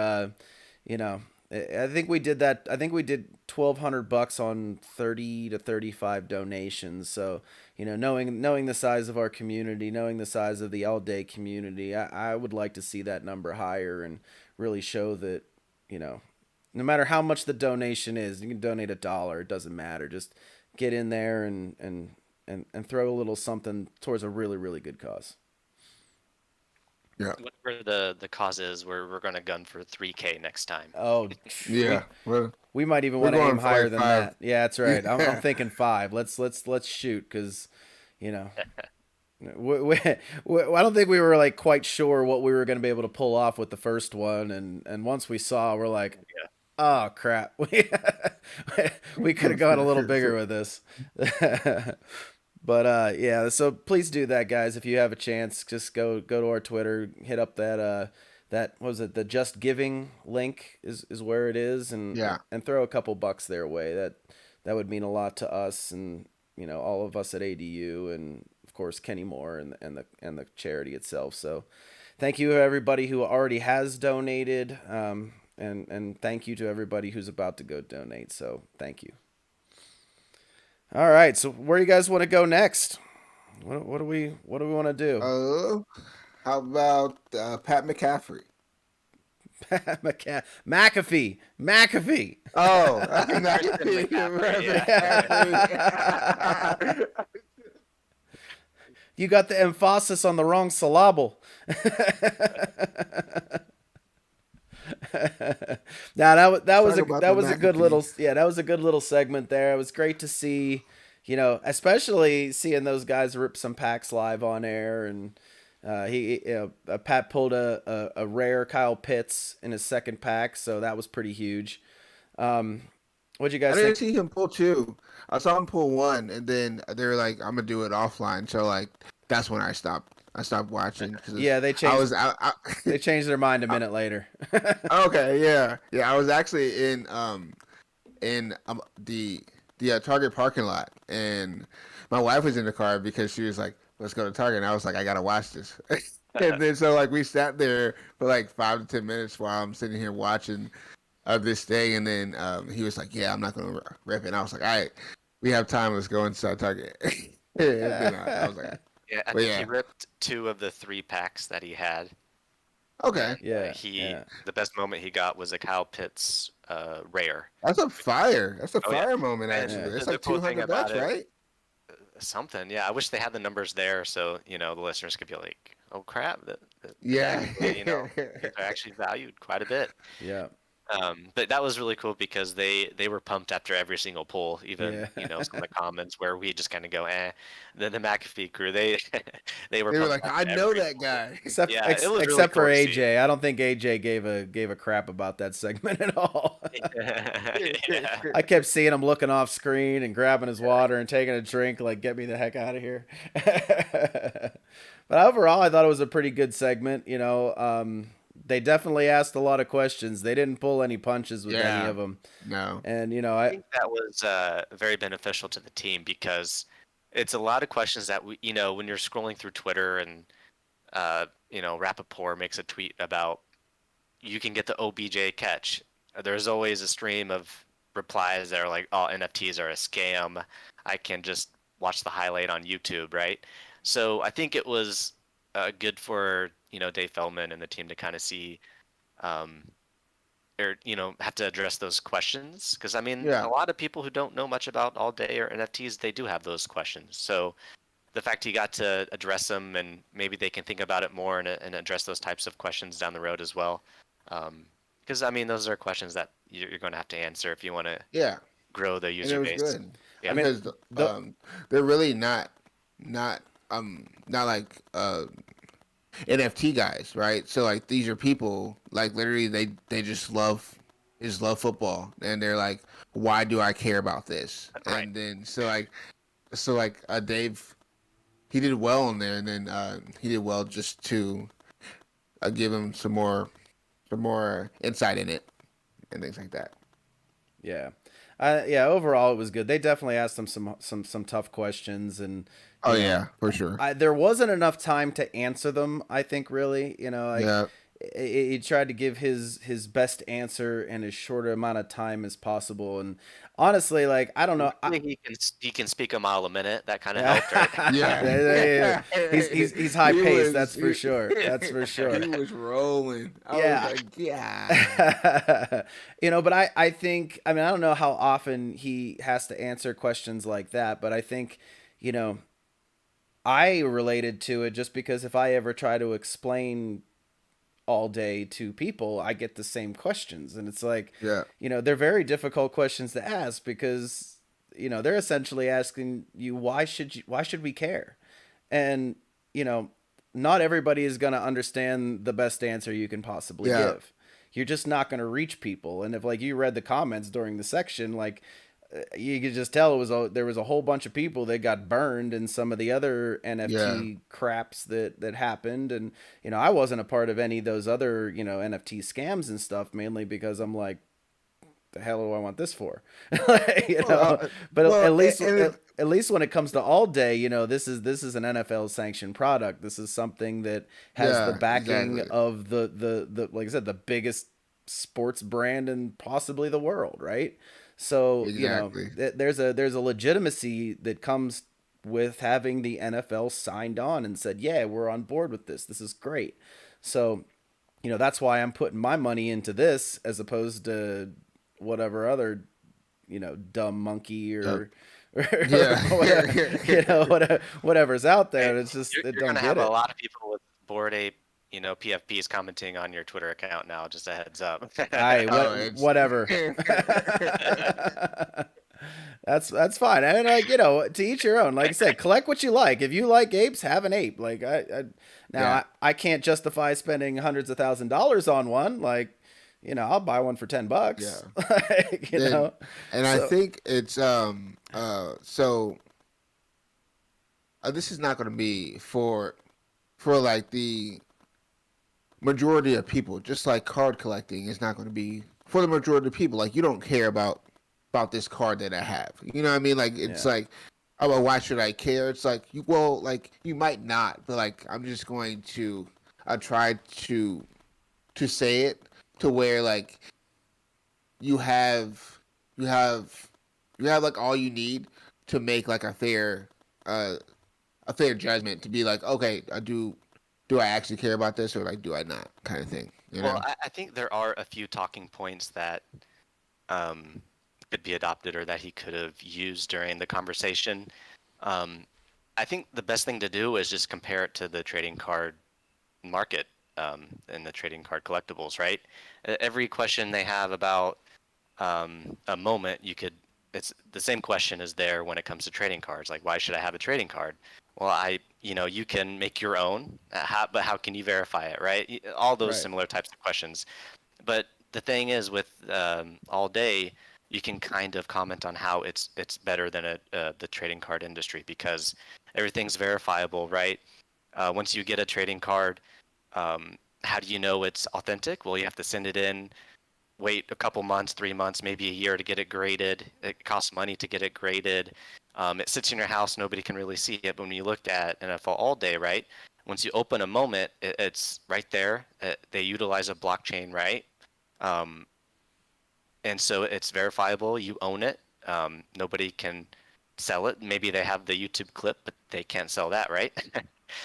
Speaker 1: you know I think we did that. I think we did $1,200 on 30 to 35 donations. So knowing the size of our community, knowing the size of the all day community, I would like to see that number higher and really show that you know no matter how much the donation is, you can donate $1. It doesn't matter. Just get in there and throw a little something towards a really, really good cause.
Speaker 2: Yeah,
Speaker 3: Whatever the cause is, we're gonna gun for 3K next time.
Speaker 1: Oh, we
Speaker 2: yeah.
Speaker 1: we might even
Speaker 2: We're
Speaker 1: want to aim
Speaker 2: going for
Speaker 1: higher
Speaker 2: like
Speaker 1: than
Speaker 2: 5.
Speaker 1: that. Yeah, that's right. I'm thinking 5. Let's shoot, because you know I don't think we were like quite sure what we were going to be able to pull off with the first one, and once we saw, we're like,
Speaker 3: Yeah.
Speaker 1: oh crap, we could have gone a little bigger with this. But yeah, so please do that, guys. If you have a chance, just go to our Twitter, hit up that what was it, the Just Giving link is where it is, and
Speaker 2: Yeah,
Speaker 1: and throw a couple bucks their way. That would mean a lot to us, and all of us at ADU, and of course Kenny Moore and the charity itself. So thank you everybody who already has donated, and thank you to everybody who's about to go donate. So thank you. All right, so where do you guys want to go next? What do we want to do?
Speaker 2: uh, how about Pat McCaffrey?
Speaker 1: McAfee.
Speaker 2: Oh,
Speaker 3: Christian McCaffrey,
Speaker 1: You got the emphasis on the wrong syllable. Now that was
Speaker 2: Talk about
Speaker 1: that
Speaker 2: the
Speaker 1: was a good little
Speaker 2: McAfee.
Speaker 1: that was a good little segment there. It was great to see, especially seeing those guys rip some packs live on air, and Pat pulled a rare Kyle Pitts in his second pack, so that was pretty huge. What'd you
Speaker 2: I
Speaker 1: guys
Speaker 2: didn't
Speaker 1: think?
Speaker 2: see him pull two. I saw him pull one, and then they were like, "I'm gonna do it offline." So like, that's when I stopped. I stopped watching because
Speaker 1: Yeah,
Speaker 2: I was out.
Speaker 1: they changed their mind a minute later.
Speaker 2: Okay, yeah, yeah. I was actually in the Target parking lot, and my wife was in the car because she was like, "Let's go to Target." And I was like, "I gotta watch this." And then so like we sat there for like 5 to 10 minutes while I'm sitting here watching this thing, and then he was like, "Yeah, I'm not gonna rip it." And I was like, "All right, we have time. Let's go inside Target." And then I was like,
Speaker 3: yeah. I
Speaker 2: "Well,
Speaker 3: think he
Speaker 2: yeah,
Speaker 3: ripped 2 of the 3 packs that he had.
Speaker 2: okay."
Speaker 1: Yeah,
Speaker 3: He
Speaker 1: yeah.
Speaker 3: the best moment he got was a Kyle Pitts rare.
Speaker 2: That's a fire. That's a
Speaker 3: Oh yeah,
Speaker 2: fire moment
Speaker 3: and
Speaker 2: actually.
Speaker 1: Yeah.
Speaker 2: It's
Speaker 3: the
Speaker 2: like
Speaker 3: cool
Speaker 2: two
Speaker 3: thing
Speaker 2: hundred
Speaker 3: about
Speaker 2: bucks,
Speaker 3: it,
Speaker 2: right?
Speaker 3: something. Yeah, I wish they had the numbers there, so the listeners could be like, "Oh crap,
Speaker 2: Yeah.
Speaker 3: these are actually valued quite a bit."
Speaker 1: Yeah.
Speaker 3: But that was really cool because they were pumped after every single pull, even
Speaker 1: Yeah.
Speaker 3: some of the comments where we just kind of go, eh. Then the McAfee crew, they they were
Speaker 2: They were
Speaker 3: pumped
Speaker 2: like,
Speaker 3: after
Speaker 2: "I know
Speaker 3: every
Speaker 2: that
Speaker 3: pull.
Speaker 2: guy."
Speaker 3: Yeah, it was really
Speaker 1: Except
Speaker 3: cool
Speaker 1: for
Speaker 3: to see.
Speaker 1: AJ. I don't think AJ gave a crap about that segment at all.
Speaker 3: Yeah.
Speaker 1: I kept seeing him looking off screen and grabbing his water and taking a drink, like, get me the heck out of here. But overall, I thought it was a pretty good segment. They definitely asked a lot of questions. They didn't pull any punches with any
Speaker 2: Yeah.
Speaker 1: of them.
Speaker 2: No.
Speaker 1: And,
Speaker 3: I think that was very beneficial to the team because it's a lot of questions that when you're scrolling through Twitter and Rappaport makes a tweet about you can get the OBJ catch. There's always a stream of replies that are like, "Oh, NFTs are a scam. I can just watch the highlight on YouTube," right? So I think it was good for Dave Feldman and the team to kind of see, um, or have to address those questions because I mean a
Speaker 2: Yeah.
Speaker 3: lot of people who don't know much about all day or NFTs they do have those questions. So the fact he got to address them and maybe they can think about it more and address those types of questions down the road as well. Because I mean, those are questions that you're going to have to answer if you want to
Speaker 2: Yeah.
Speaker 3: grow the
Speaker 2: And it
Speaker 3: user
Speaker 2: was
Speaker 3: base.
Speaker 2: good
Speaker 1: I
Speaker 3: Yeah.
Speaker 1: mean,
Speaker 2: because
Speaker 1: the
Speaker 2: they're really not like NFT guys, right? So like these are people like literally they just love football, and they're like, why do I care about this?
Speaker 3: Right.
Speaker 2: And then so like Dave, he did well on there, and then he did well just to give him some more insight in it and things like that.
Speaker 1: Yeah. Yeah, overall it was good. They definitely asked them some tough questions, and
Speaker 2: Oh yeah, for sure.
Speaker 1: there wasn't enough time to answer them, I think, really. Like,
Speaker 2: Yeah,
Speaker 1: he tried to give his best answer in as short amount of time as possible, and honestly, like, I don't know.
Speaker 3: I think he can speak a mile a minute. That kind of
Speaker 1: Yeah.
Speaker 3: helped, right?
Speaker 2: yeah.
Speaker 1: He's high
Speaker 2: He
Speaker 1: paced,
Speaker 2: was-
Speaker 1: that's for sure. That's for sure.
Speaker 2: He was rolling. I
Speaker 1: Yeah.
Speaker 2: was like, yeah.
Speaker 1: But I think, I mean, I don't know how often he has to answer questions like that, but I think, you know, I related to it just because if I ever try to explain all day to people, I get the same questions. And it's like,
Speaker 2: Yeah.
Speaker 1: they're very difficult questions to ask because, they're essentially asking you, why should we care? And, not everybody is going to understand the best answer you can possibly
Speaker 2: Yeah.
Speaker 1: give. You're just not going to reach people. And if like you read the comments during the section, like you could just tell there was a whole bunch of people that got burned in some of the other NFT craps that happened, and I wasn't a part of any of those other NFT scams and stuff, mainly because I'm like, the hell do I want this for? But
Speaker 2: well,
Speaker 1: at least
Speaker 2: and
Speaker 1: at least when it comes to all day, this is an NFL sanctioned product. This is something that has
Speaker 2: Yeah,
Speaker 1: the backing
Speaker 2: exactly.
Speaker 1: of the like I said, the biggest sports brand in possibly the world, right? So
Speaker 2: Exactly.
Speaker 1: there's a legitimacy that comes with having the NFL signed on and said, yeah, we're on board with this. This is great. So that's why I'm putting my money into this as opposed to whatever other, dumb monkey
Speaker 2: Yep.
Speaker 1: or
Speaker 2: Yeah.
Speaker 1: whatever, whatever's out there.
Speaker 3: Hey,
Speaker 1: And it's just, it
Speaker 3: you're
Speaker 1: don't
Speaker 3: gonna
Speaker 1: get
Speaker 3: have a
Speaker 1: it.
Speaker 3: lot of people with Bored Ape, PFPs commenting on your Twitter account now. Just a heads up.
Speaker 2: Oh, it's
Speaker 1: Whatever. That's fine. And like, to each your own. Like I said, collect what you like. If you like apes, have an ape. Like now
Speaker 2: yeah,
Speaker 1: I can't justify spending hundreds of $1,000s on one. Like, I'll buy one for
Speaker 2: yeah.
Speaker 1: $10. Like,
Speaker 2: Then, and I
Speaker 1: So
Speaker 2: think it's so this is not going to be for like the majority of people. Just like card collecting is not going to be for the majority of people. Like you don't care about this card that I have. You know what I mean? Like it's
Speaker 1: yeah.
Speaker 2: like, oh, well, why should I care? It's like well, like you might not, but like I'm just going to try to say it to where like you have you have you have like all you need to make like uh a fair judgment to be like, okay, do I actually care about this or like do I not kind of thing, you
Speaker 3: Well,
Speaker 2: know?
Speaker 3: I think there are a few talking points that um, could be adopted or that he could have used during the conversation. Um, I think the best thing to do is just compare it to the trading card market and the trading card collectibles, right? Every question they have about a moment, it's the same question is there when it comes to trading cards. Like, why should I have a trading card? Well, you can make your own, but how can you verify it, right? All those
Speaker 1: Right.
Speaker 3: similar types of questions. But the thing is, with all day, you can kind of comment on how it's better than the trading card industry because everything's verifiable, right? Once you get a trading card, how do you know it's authentic? Well, you have to send it in, wait a couple months, 3 months, maybe a year to get it graded. It costs money to get it graded. It sits in your house, nobody can really see it. But when you look at NFL All Day, right? Once you open a moment, it's right there. They utilize a blockchain, right? Um, and so it's verifiable. You own it. Nobody can sell it. Maybe they have the YouTube clip, but they can't sell that, right?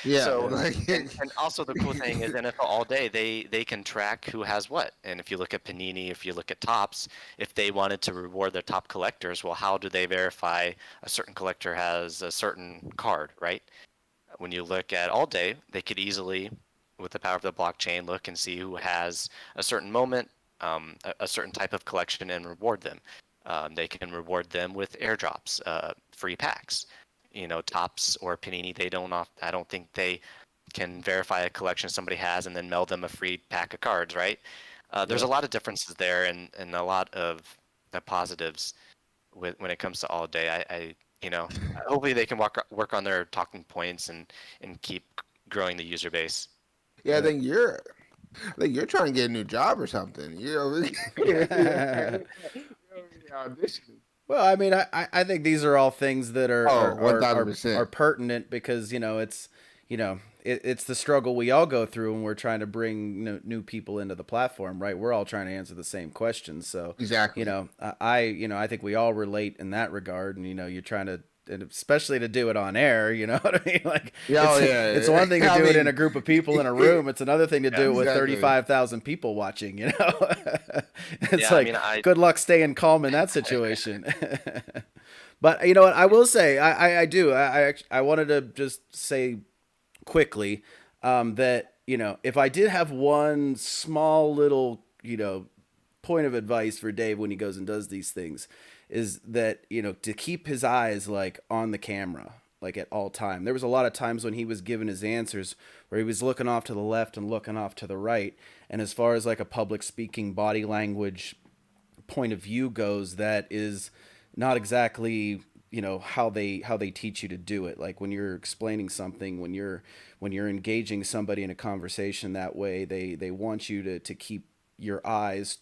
Speaker 2: Yeah,
Speaker 3: So,
Speaker 1: Yeah.
Speaker 2: like
Speaker 3: and also the cool thing is NFL All Day, they can track who has what. And if you look at Panini, if you look at Topps, if they wanted to reward their top collectors, well, how do they verify a certain collector has a certain card, right? When you look at All Day, they could easily, with the power of the blockchain, look and see who has a certain moment, a certain type of collection, and reward them. They can reward them with airdrops, free packs. Tops or Panini, they don't. I don't think they can verify a collection somebody has and then mail them a free pack of cards, right? There's a
Speaker 1: Yeah.
Speaker 3: lot of differences there and a lot of the positives when it comes to All Day. Hopefully they can work on their talking points and keep growing the user base.
Speaker 2: yeah,
Speaker 1: Yeah.
Speaker 2: I think you're trying to get a new job or something. Auditioning.
Speaker 1: Well, I mean, I think these are all things that are
Speaker 2: Oh,
Speaker 1: are,
Speaker 2: one
Speaker 1: are,
Speaker 2: thousand
Speaker 1: are, are
Speaker 2: percent.
Speaker 1: pertinent because it's the struggle we all go through when we're trying to bring new people into the platform, right? We're all trying to answer the same questions, so
Speaker 2: Exactly.
Speaker 1: I think we all relate in that regard, and you're trying to. And especially to do it on air, you know what I mean? Like
Speaker 2: Yeah, oh
Speaker 1: it's one thing to
Speaker 2: yeah. I
Speaker 1: do it in a
Speaker 2: mean,
Speaker 1: group of people in a room. It's another thing to
Speaker 3: Yeah.
Speaker 1: do it with
Speaker 2: exactly.
Speaker 1: 35,000 people watching. It's
Speaker 3: Yeah, I
Speaker 1: like
Speaker 3: mean, I
Speaker 1: good luck staying calm in that situation. But you know what? I will say I do. I wanted to just say quickly that if I did have one small little point of advice for Dave when he goes and does these things is that to keep his eyes like on the camera like at all time. There was a lot of times when he was giving his answers where he was looking off to the left and looking off to the right, and as far as like a public speaking body language point of view goes, that is not exactly how they teach you to do it. Like when you're explaining something, when you're engaging somebody in a conversation that way, they want you to keep your eyes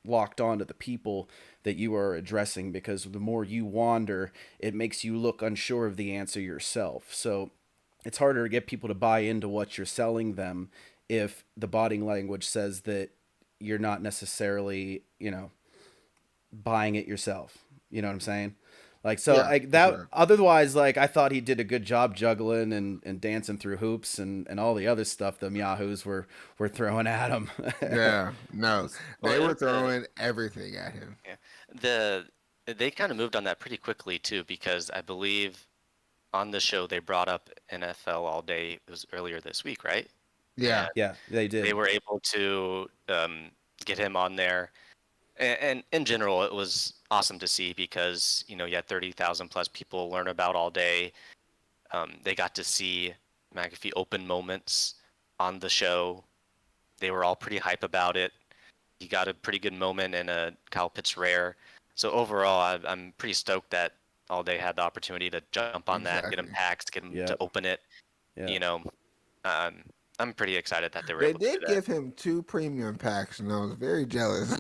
Speaker 1: locked onto the people that you are addressing, because the more you wander, it makes you look unsure of the answer yourself. So it's harder to get people to buy into what you're selling them if the body language says that you're not necessarily buying it yourself. You know what I'm saying? Like, so
Speaker 2: Yeah,
Speaker 1: like
Speaker 2: for
Speaker 1: that,
Speaker 2: sure.
Speaker 1: otherwise, like I thought he did a good job juggling and dancing through hoops and all the other stuff them Yahoos were throwing at him.
Speaker 2: Yeah, no,
Speaker 3: Well,
Speaker 2: they
Speaker 3: it
Speaker 2: were
Speaker 3: was a
Speaker 2: throwing everything at him.
Speaker 3: yeah. The they kind of moved on that pretty quickly too, because I believe on the show they brought up NFL all day. It was earlier this week, right? And
Speaker 2: Yeah,
Speaker 1: Yeah, they
Speaker 3: they
Speaker 1: did.
Speaker 3: were able to get him on there. And in general, it was awesome to see because you had 30,000 plus people learn about all day. They got to see McAfee open moments on the show. They were all pretty hype about it. He got a pretty good moment in a Kyle Pitts rare. So overall, I'm pretty stoked that all day had the opportunity to jump on that, get him
Speaker 2: exactly.
Speaker 3: packs, get him to
Speaker 1: Yep.
Speaker 3: open it.
Speaker 1: Yeah.
Speaker 3: You know, um, I'm pretty excited that they were
Speaker 2: They
Speaker 3: able to
Speaker 2: did
Speaker 3: do
Speaker 2: give him 2 premium packs, and I was very jealous.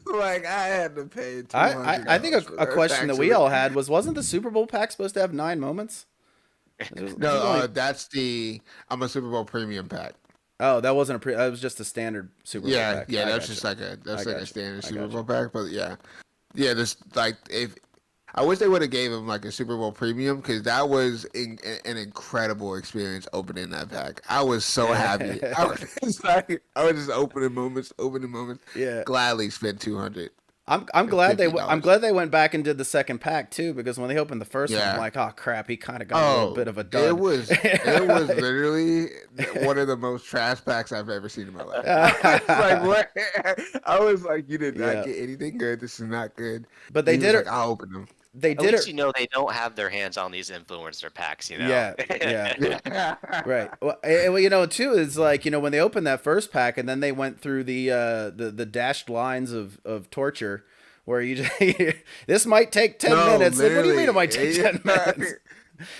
Speaker 2: Like I had to pay
Speaker 1: I think
Speaker 2: $200 for
Speaker 1: a
Speaker 2: those
Speaker 1: question that
Speaker 2: packs.
Speaker 1: we all had was, wasn't the Super Bowl pack supposed to have 9 moments? It
Speaker 2: No,
Speaker 1: was only,
Speaker 2: that's the I'm a Super Bowl premium pack.
Speaker 1: oh, that wasn't a that was just a standard Super Bowl
Speaker 2: Yeah,
Speaker 1: pack.
Speaker 2: yeah,
Speaker 1: I
Speaker 2: that's
Speaker 1: gotcha.
Speaker 2: just like a
Speaker 1: I gotcha.
Speaker 2: standard
Speaker 1: I
Speaker 2: Super
Speaker 1: gotcha.
Speaker 2: Bowl pack. But yeah, yeah, this like if I wish they would have gave him like a Super Bowl premium because that was an incredible experience opening that pack. I was so happy. I was just like I was just opening moments.
Speaker 1: Yeah.
Speaker 2: Gladly spent $250.
Speaker 1: I'm glad they went back and did the second pack too, because when they opened the first one, I'm
Speaker 2: Yeah.
Speaker 1: like, oh crap, he kind of got a little bit of a dud.
Speaker 2: It was literally one of the most trash packs I've ever seen in my life. I was like, what? I was like, you did not
Speaker 1: Yeah.
Speaker 2: get anything good. This is not good.
Speaker 1: But they
Speaker 2: He was
Speaker 1: did
Speaker 2: like,
Speaker 1: it.
Speaker 2: I'll open them.
Speaker 1: They
Speaker 3: At
Speaker 1: did
Speaker 3: least
Speaker 1: it.
Speaker 3: they don't have their hands on these influencer packs.
Speaker 1: Yeah, yeah.
Speaker 2: Yeah.
Speaker 1: Right. Well, too is like when they opened that first pack and then they went through the dashed lines of torture, where you just this might take 10
Speaker 2: No,
Speaker 1: minutes. Like, what do you mean it might take 10 minutes?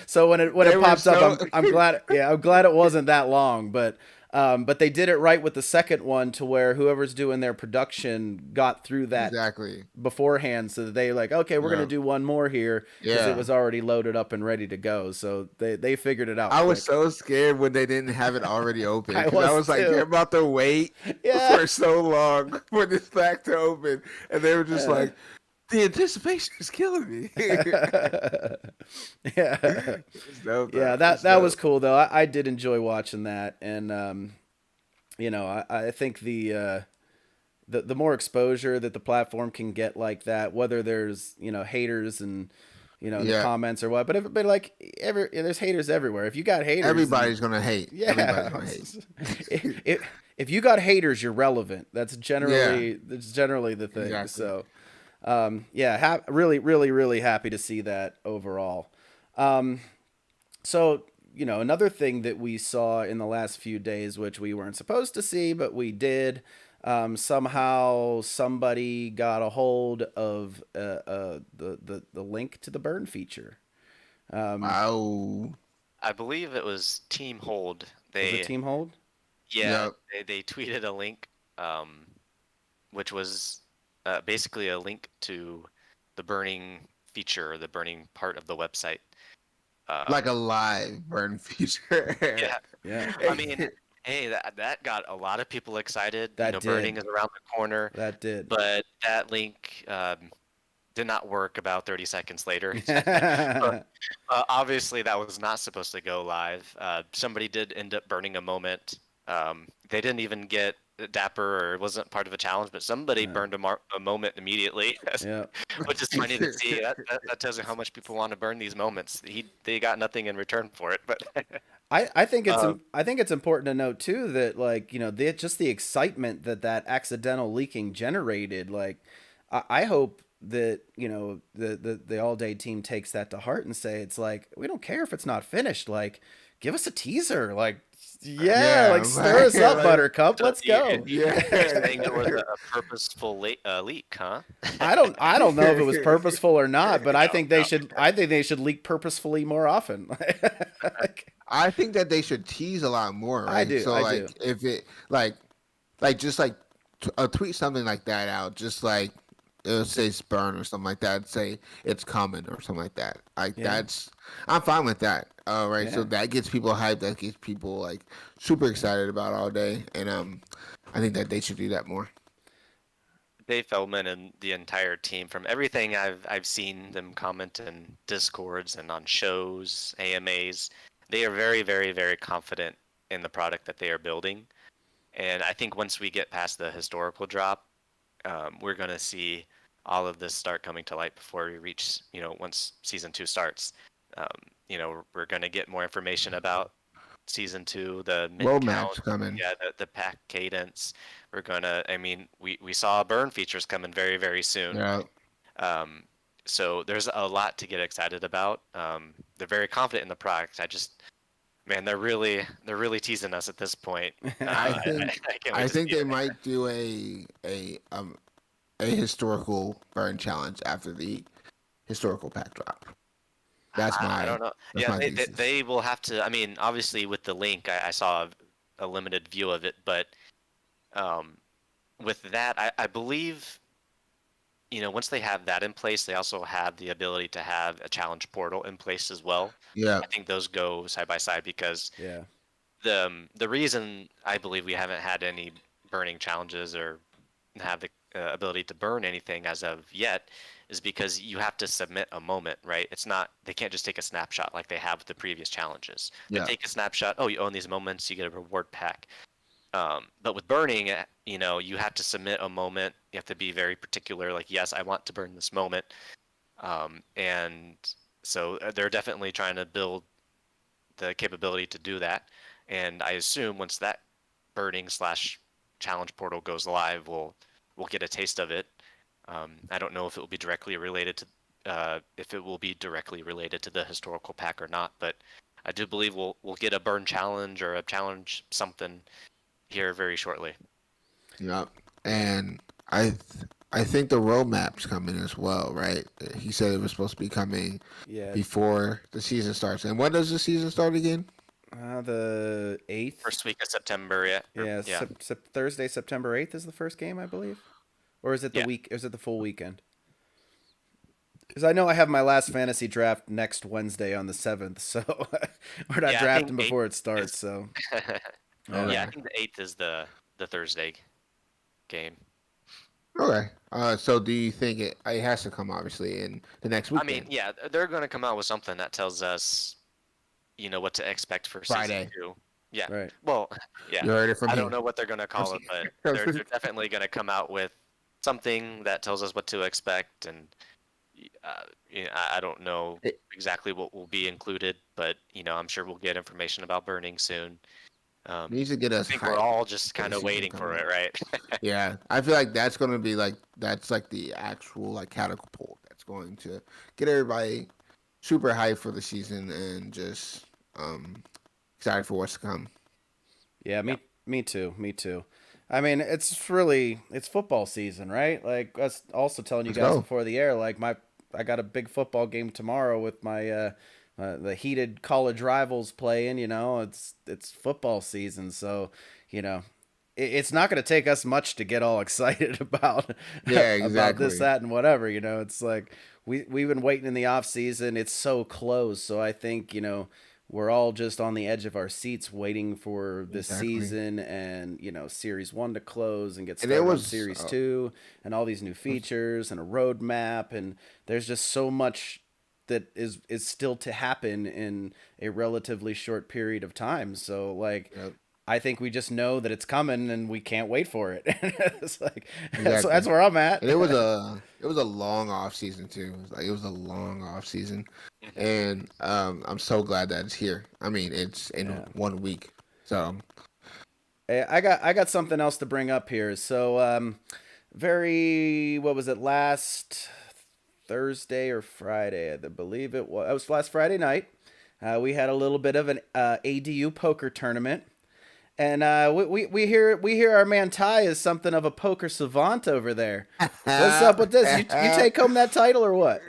Speaker 1: So when it pops up, I'm glad. Yeah, I'm glad it wasn't that long. But they did it right with the second one, to where whoever's doing their production got through that
Speaker 2: Exactly.
Speaker 1: beforehand, so that they like, okay, we're gonna do one more here, because
Speaker 2: Yeah.
Speaker 1: it was already loaded up and ready to go. So they figured it out.
Speaker 2: I was
Speaker 1: quick.
Speaker 2: so scared when they didn't have it already open.
Speaker 1: I
Speaker 2: 'Cause I
Speaker 1: was
Speaker 2: was like,
Speaker 1: too.
Speaker 2: they're about to wait
Speaker 1: Yeah.
Speaker 2: for so long for this pack to open. And they were just like, the anticipation is killing me.
Speaker 1: Yeah.
Speaker 2: It's dope, though.
Speaker 1: Yeah,
Speaker 2: It's
Speaker 1: that was
Speaker 2: dope.
Speaker 1: cool though. I did enjoy watching that, and I think the more exposure that the platform can get like that, whether there's haters and in the
Speaker 2: Yeah.
Speaker 1: comments or what, but like there's haters everywhere. If you got haters,
Speaker 2: Everybody's going to hate.
Speaker 1: yeah,
Speaker 2: Everybody's going to hate.
Speaker 1: if you got haters, you're relevant. That's generally the thing.
Speaker 2: Exactly.
Speaker 1: So, really, really, really happy to see that overall. So, another thing that we saw in the last few days, which we weren't supposed to see, but we did, somehow somebody got a hold of the link to the burn feature.
Speaker 2: Wow.
Speaker 3: I believe it was Team Hold.
Speaker 1: Was it Team Hold?
Speaker 3: Yeah,
Speaker 2: Yep.
Speaker 3: they tweeted a link, which was basically a link to the burning feature, the burning part of the website.
Speaker 2: Like a live burn feature.
Speaker 3: Yeah,
Speaker 1: Yeah,
Speaker 3: I mean, hey, that got a lot of people excited.
Speaker 1: That did.
Speaker 3: Burning is around the corner,
Speaker 1: that did.
Speaker 3: but that link did not work about 30 seconds later. But, obviously, that was not supposed to go live. Somebody did end up burning a moment. They didn't even get Dapper, or it wasn't part of a challenge, but somebody burned a moment immediately,
Speaker 1: Yeah.
Speaker 3: which is funny to see. That tells you how much people want to burn these moments. They got nothing in return for it, but
Speaker 1: I think it's important to note too that, like, just the excitement that accidental leaking generated. Like, I hope that the all day team takes that to heart and say, it's like, we don't care if it's not finished. Like, give us a teaser. Like, like, stir us up,
Speaker 2: like,
Speaker 1: Buttercup. Let's go.
Speaker 3: You're saying it was a purposeful leak, huh?
Speaker 1: I don't know if it was purposeful or not, but I think they should leak purposefully more often. Like,
Speaker 2: I think that they should tease a lot more, right?
Speaker 1: I do.
Speaker 2: So,
Speaker 1: I
Speaker 2: like,
Speaker 1: do.
Speaker 2: if it, just like tweet something like that out, just like, it'll say burn or something like that, say it's coming or something like that. Like, I'm fine with that. Right. So
Speaker 1: Yeah.
Speaker 2: that gets people hyped. That gets people like super excited about all day. And I think that they should do that more.
Speaker 3: Dave Feldman and the entire team, from everything I've seen them comment in Discords and on shows, AMAs, they are very, very, very confident in the product that they are building. And I think once we get past the historical drop, we're going to see all of this start coming to light before we reach, once season 2 starts. Um, we're going to get more information about season 2, the mid count,
Speaker 2: Roadmaps coming.
Speaker 3: yeah, the pack cadence. We saw burn features coming very, very soon.
Speaker 2: Yeah.
Speaker 3: Um, so there's a lot to get excited about. They're very confident in the product. Man, they're really teasing us at this point.
Speaker 2: I think
Speaker 3: I can't wait
Speaker 2: I
Speaker 3: to
Speaker 2: think
Speaker 3: see
Speaker 2: they
Speaker 3: it.
Speaker 2: might do a historical burn challenge after the historical pack drop. That's
Speaker 3: I
Speaker 2: my
Speaker 3: don't know.
Speaker 2: that's
Speaker 3: Yeah,
Speaker 2: my
Speaker 3: they
Speaker 2: thesis.
Speaker 3: they will have to. I mean, obviously with the link, I saw a limited view of it, but um, with that, I believe once they have that in place, they also have the ability to have a challenge portal in place as well.
Speaker 2: Yeah.
Speaker 3: I think those go side by side because
Speaker 1: Yeah.
Speaker 3: the reason I believe we haven't had any burning challenges or have the ability to burn anything as of yet is because you have to submit a moment, right? It's not they can't just take a snapshot like they have with the previous challenges. They
Speaker 2: Yeah.
Speaker 3: take a snapshot. Oh, you own these moments, you get a reward pack. But with burning, you have to submit a moment. You have to be very particular. Like, yes, I want to burn this moment. And so they're definitely trying to build the capability to do that. And I assume once that burning slash challenge portal goes live, we'll get a taste of it. I don't know if it will be directly related to the historical pack or not, but I do believe we'll get a burn challenge or a challenge something here very shortly.
Speaker 2: Yeah. And I think the roadmap's coming as well, right? He said it was supposed to be coming
Speaker 1: Yeah.
Speaker 2: before the season starts. And when does the season start again?
Speaker 1: The 8th.
Speaker 3: First week of September, yeah.
Speaker 1: Yeah,
Speaker 3: Yeah.
Speaker 1: Thursday, September 8th is the first game, I believe. Or is it the
Speaker 3: Yeah.
Speaker 1: week? Is it the full weekend? Because I know I have my last fantasy draft next Wednesday on the 7th, so we're not
Speaker 3: Yeah, I
Speaker 1: drafting
Speaker 3: think
Speaker 1: before
Speaker 3: 8th
Speaker 1: it starts.
Speaker 3: is
Speaker 1: So
Speaker 2: Okay.
Speaker 3: yeah, I think the 8th is the Thursday game.
Speaker 2: Okay. So do you think it has to come obviously in the next
Speaker 3: I
Speaker 2: weekend?
Speaker 3: mean, yeah, they're going to come out with something that tells us, what to expect for
Speaker 2: Friday.
Speaker 3: season 2. Yeah.
Speaker 1: right.
Speaker 3: Well, yeah.
Speaker 2: You heard it from
Speaker 3: I
Speaker 2: me.
Speaker 3: don't know what they're going to call it, but they're definitely going to come out with something that tells us what to expect. And I don't know
Speaker 2: It
Speaker 3: exactly what will be included, but I'm sure we'll get information about burning soon.
Speaker 2: needs to get
Speaker 3: I
Speaker 2: us
Speaker 3: think we're
Speaker 2: hyped
Speaker 3: all just
Speaker 2: for the
Speaker 3: kind of
Speaker 2: season
Speaker 3: waiting
Speaker 2: coming
Speaker 3: for it,
Speaker 2: up.
Speaker 3: right?
Speaker 2: Yeah, I feel like that's gonna be that's like the actual like catapult that's going to get everybody super hyped for the season and just excited for what's to come.
Speaker 1: Yeah,
Speaker 3: Yeah.
Speaker 1: me too. Me too. I mean, it's football season, right? Like I was also telling you
Speaker 2: Let's
Speaker 1: guys
Speaker 2: go.
Speaker 1: before the air, like I got a big football game tomorrow with my the heated college rivals playing. It's football season, so it's not going to take us much to get all excited about
Speaker 2: Yeah,
Speaker 1: about this,
Speaker 2: exactly.
Speaker 1: that, and whatever. It's like we've been waiting in the off season. It's so close, so I think we're all just on the edge of our seats waiting for this
Speaker 2: Exactly.
Speaker 1: season and Series 1 to close and get
Speaker 2: And it
Speaker 1: started on
Speaker 2: was
Speaker 1: Series 2 and all these new features and a roadmap, and there's just so much that is still to happen in a relatively short period of time. So like
Speaker 2: yep,
Speaker 1: I think we just know that it's coming and we can't wait for it. It's like that's
Speaker 2: exactly.
Speaker 1: where I'm at.
Speaker 2: And it was a long off season too. It was a long off season,
Speaker 3: Mhm.
Speaker 2: and I'm so glad that it's here. I mean, it's in
Speaker 1: Yeah.
Speaker 2: 1 week. So
Speaker 1: Hey, I got something else to bring up here. So very what was it, last Thursday or Friday? I believe it was last Friday night. We had a little bit of an ADU poker tournament. And we hear our man Ty is something of a poker savant over there. What's up with this? You take home that title or what?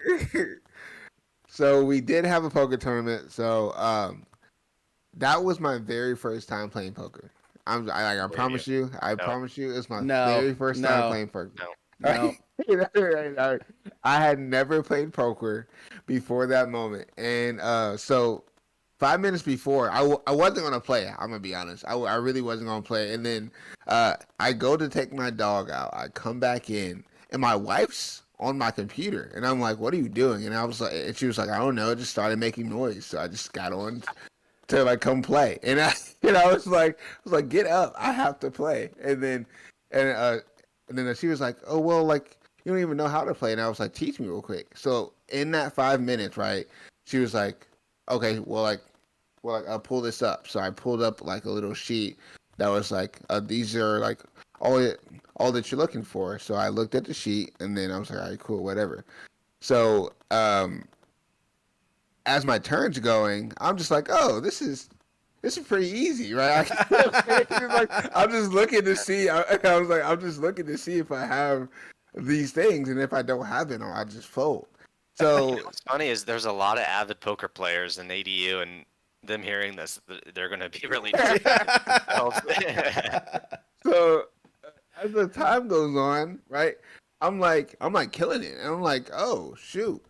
Speaker 2: so we did have a poker tournament. So that was my very first time playing poker. I
Speaker 3: Believe you. No,
Speaker 2: promise you, it's my
Speaker 1: No,
Speaker 2: very first time
Speaker 1: no,
Speaker 2: playing poker.
Speaker 3: no.
Speaker 1: no.
Speaker 2: I had never played poker before that moment, and so 5 minutes before, I wasn't gonna play. I'm gonna be honest. I really wasn't gonna play. And then I go to take my dog out. I come back in, and my wife's on my computer, and I'm like, "What are you doing?" And I was like, and she was like, "I don't know." It just started making noise, so I just got on to like come play. And I was like, "Get up! I have to play." And then she was like, "Oh well, like you don't even know how to play." And I was like, "Teach me real quick." So in that 5 minutes, right? She was like, "Okay, well, I'll pull this up." So I pulled up like a little sheet that was like, "These are like all that you're looking for." So I looked at the sheet, and then I was like, "All right, cool, whatever." So as my turn's going, I'm just like, "Oh, this is pretty easy, right?" I'm just looking to see. I was like, I'm just looking to see if I have these things, and if I don't have it, I'll just fold. So
Speaker 3: What's funny is there's a lot of avid poker players in ADU, and them hearing this, they're going to be really.
Speaker 2: so as the time goes on, right? I'm like killing it, and I'm like, oh shoot,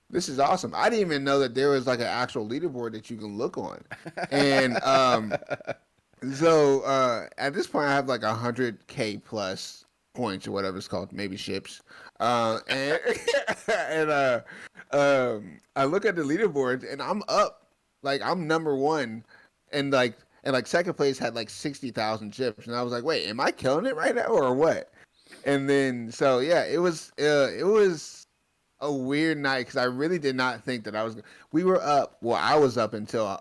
Speaker 2: this is awesome. I didn't even know that there was like an actual leaderboard that you can look on, and so at this point I have like 100K plus points or whatever it's called, maybe ships, and and I look at the leaderboards and I'm up, like I'm number one, and second place had like 60,000 chips, and I was like, wait, am I killing it right now or what? And then so yeah, it was a weird night because I really did not think that I was. We were up. Well, I was up until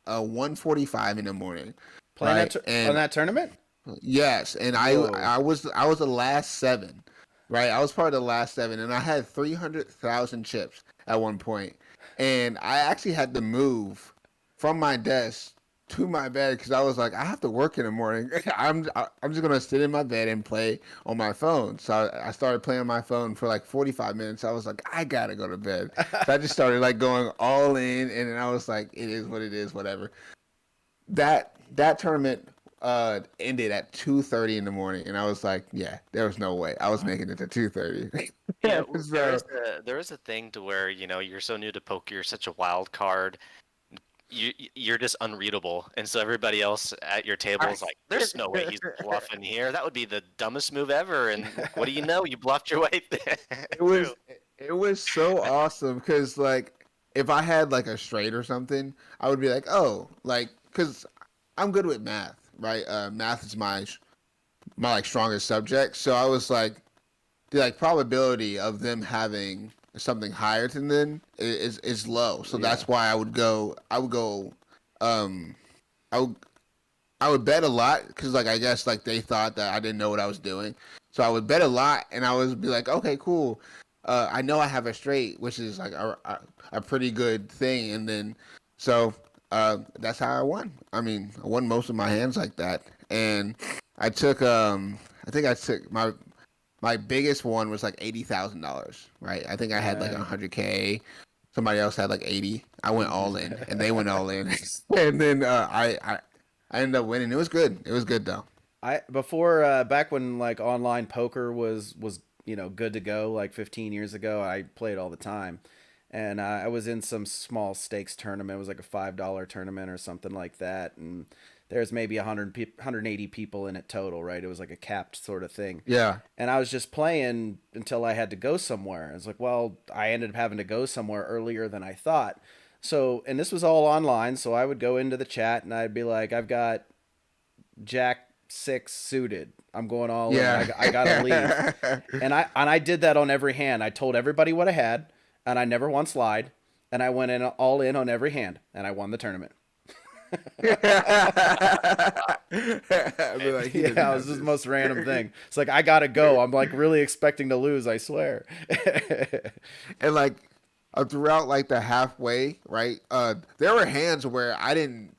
Speaker 2: 1:45 in the morning.
Speaker 1: Playing
Speaker 2: right?
Speaker 1: on that tournament.
Speaker 2: Yes, and I was the last seven, right? I was part of the last seven, and I had 300,000 chips at one point, and I actually had to move from my desk to my bed because I was like, I have to work in the morning. I'm just gonna sit in my bed and play on my phone. So I started playing on my phone for like 45 minutes. I was like, I gotta go to bed. So I just started like going all in, and then I was like, it is what it is, whatever. That tournament ended at 2:30 in the morning, and I was like, yeah, there was no way I was making it to 2:30.
Speaker 3: Yeah,
Speaker 2: So,
Speaker 3: there is a thing to where you're so new to poker, you're such a wild card. You're just unreadable, and so everybody else at your table is like, "There's no way he's bluffing here. That would be the dumbest move ever." And what do you know? You bluffed your way there.
Speaker 2: it was so awesome because like if I had like a straight or something, I would be like, oh, like because I'm good with math, right? Math is my like strongest subject, so I was like the like probability of them having something higher than them is low. So that's why I would go um I would I would bet a lot because like I guess like they thought that I didn't know what I was doing. So I would bet a lot and I would be like, okay, cool. I know I have a straight, which is like a pretty good thing, and then so that's how I won. I mean, I won most of my hands like that, and I took I think I took my biggest one was like $80,000, right? I think I had like 100K. Somebody else had like 80. I went all in, and they went all in, and then I ended up winning. It was good. It was good though.
Speaker 1: Back when like online poker was good to go like 15 years ago, I played all the time, and I was in some small stakes tournament. It was like a $5 tournament or something like that, and there's maybe 180 people in it total, right? It was like a capped sort of thing.
Speaker 2: Yeah.
Speaker 1: And I was just playing until I had to go somewhere. I was like, well, I ended up having to go somewhere earlier than I thought. So, and this was all online, so I would go into the chat and I'd be like, I've got Jack 6 suited. I'm going all in. I gotta leave. And I did that on every hand. I told everybody what I had, and I never once lied. And I went in all in on every hand, and I won the tournament.
Speaker 2: I
Speaker 1: was just the most random thing. It's like I gotta go. I'm like really expecting to lose. I swear.
Speaker 2: And like throughout like the halfway, right? There were hands where I didn't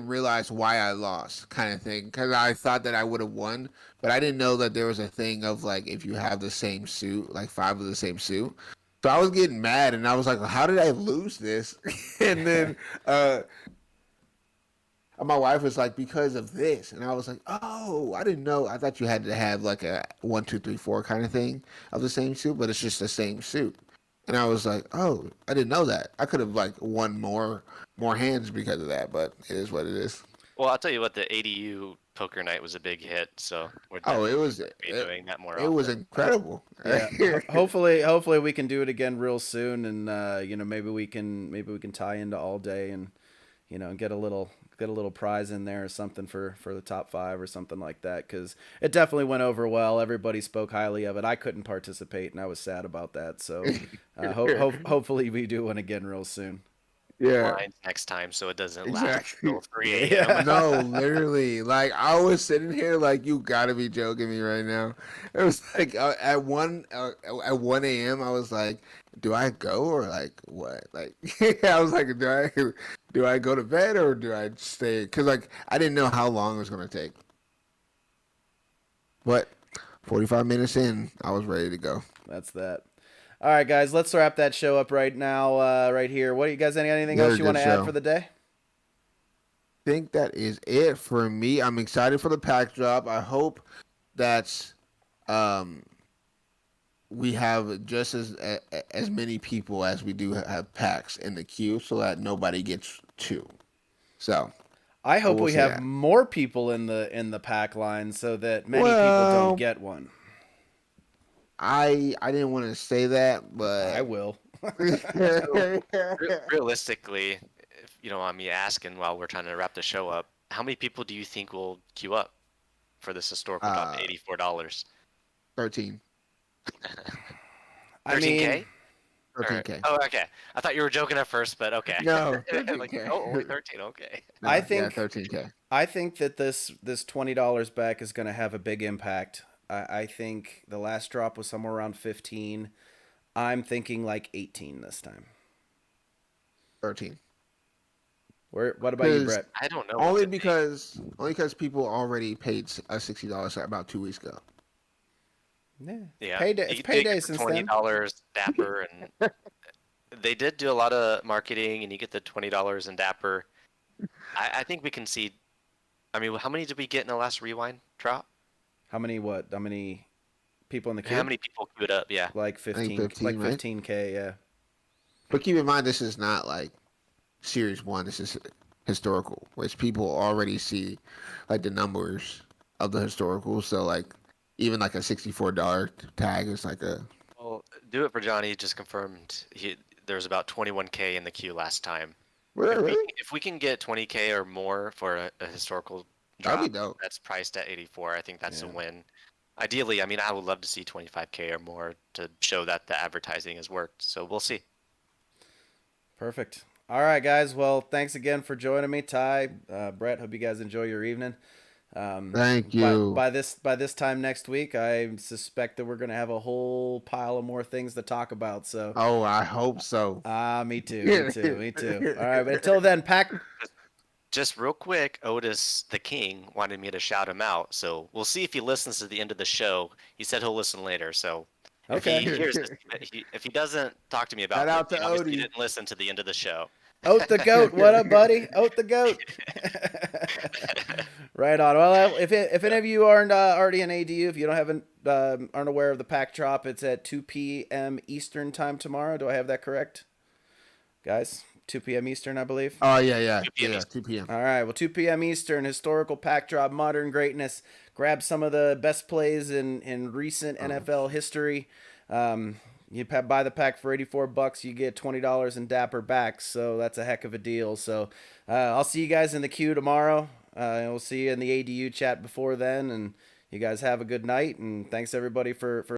Speaker 2: realize why I lost, kind of thing, because I thought that I would have won, but I didn't know that there was a thing of like if you have the same suit, like 5 of the same suit. So I was getting mad, and I was like, well, "How did I lose this?" And then my wife was like, because of this. And I was like, oh, I didn't know. I thought you had to have like a 1, 2, 3, 4 kind of thing of the same suit, but it's just the same suit. And I was like, oh, I didn't know that. I could have like won more hands because of that, but it is what it is.
Speaker 3: Well, I'll tell you what, the ADU poker night was a big hit, so we're
Speaker 2: Oh,
Speaker 3: definitely going to be doing that more
Speaker 2: it was
Speaker 3: often.
Speaker 2: incredible.
Speaker 1: Yeah. Hopefully we can do it again real soon, and maybe we can tie into all day and get a little prize in there or something for the top 5 or something like that, because it definitely went over well. Everybody spoke highly of it. I couldn't participate, and I was sad about that. So hopefully we do one again real soon.
Speaker 2: Yeah.
Speaker 3: Lines next time, so it doesn't last
Speaker 2: Exactly.
Speaker 3: until 3 a.m.
Speaker 2: No, literally. Like I was sitting here, like you gotta be joking me right now. It was like at 1 a.m. I was like, do I go or like what? Like I was like, do I go to bed or do I stay? Because like I didn't know how long it was gonna take. But 45 minutes in, I was ready to go.
Speaker 1: That's that. All right, guys, let's wrap that show up right now, right here. What do you guys? Anything else you want to add for the day?
Speaker 2: I think that is it for me. I'm excited for the pack drop. I hope that we have just as many people as we do have packs in the queue, so that nobody gets 2. So
Speaker 1: I hope we have more people in the pack line so that many people don't get one.
Speaker 2: I didn't want to say that, but
Speaker 1: I will.
Speaker 3: Realistically, if you don't want me asking while we're trying to wrap the show up, how many people do you think will queue up for this historical drop, $84?
Speaker 2: 13.
Speaker 3: 13K?
Speaker 2: 13K.
Speaker 3: Oh, okay. I thought you were joking at first, but okay.
Speaker 2: No,
Speaker 3: like, only 13. Okay.
Speaker 2: No,
Speaker 1: I think
Speaker 2: 13K.
Speaker 1: I think that this $20 back is going to have a big impact. I think the last drop was somewhere around 15. I'm thinking like 18 this time.
Speaker 2: 13.
Speaker 1: What about you, Brett?
Speaker 3: I don't know.
Speaker 2: Only because people already paid $60 about 2 weeks ago.
Speaker 1: Yeah. Payday. It's payday since then.
Speaker 3: $20 Dapper, and they did do a lot of marketing, and you get the $20 in Dapper. I think we can see. I mean, how many did we get in the last rewind drop?
Speaker 1: How many people in the queue?
Speaker 3: How many people queued up? Yeah,
Speaker 1: like 15 like 15K. Yeah.
Speaker 2: But keep in mind, this is not like Series 1. This is historical, which people already see like the numbers of the historical. So like even like a $64 tag is like a.
Speaker 3: Well, Do It for Johnny just confirmed there was about 21K in the queue last time.
Speaker 2: Really?
Speaker 3: If we can get 20K or more for a historical
Speaker 2: That'd
Speaker 3: drop
Speaker 2: be dope.
Speaker 3: that's priced at 84, I think that's a win. Ideally, I mean, I would love to see 25K or more to show that the advertising has worked. So we'll see.
Speaker 1: Perfect. All right, guys. Well, thanks again for joining me, Ty, Brett. Hope you guys enjoy your evening.
Speaker 2: Thank you.
Speaker 1: By this time next week, I suspect that we're gonna have a whole pile of more things to talk about. So.
Speaker 2: Oh, I hope so.
Speaker 1: Me too. Me too. All right, but until then, pack.
Speaker 3: Just real quick, Otis the King wanted me to shout him out, so we'll see if he listens to the end of the show. He said he'll listen later, so
Speaker 1: okay.
Speaker 3: If he hears this, if he doesn't talk to me about it, he obviously didn't listen to the end of the show.
Speaker 1: Oat the goat, what up, buddy? Oat the goat. Right on. Well, if any of you aren't already in ADU, if you aren't aware of the pack drop, it's at 2 p.m. Eastern time tomorrow. Do I have that correct, guys? 2 p.m. Eastern, I believe.
Speaker 2: Oh, yeah.
Speaker 3: 2 p.m.
Speaker 1: All right. Well, 2 p.m. Eastern, historical pack drop, modern greatness. Grab some of the best plays in recent NFL history. You buy the pack for $84. You get $20 in Dapper backs. So that's a heck of a deal. So I'll see you guys in the queue tomorrow. We'll see you in the ADU chat before then. And you guys have a good night. And thanks, everybody, for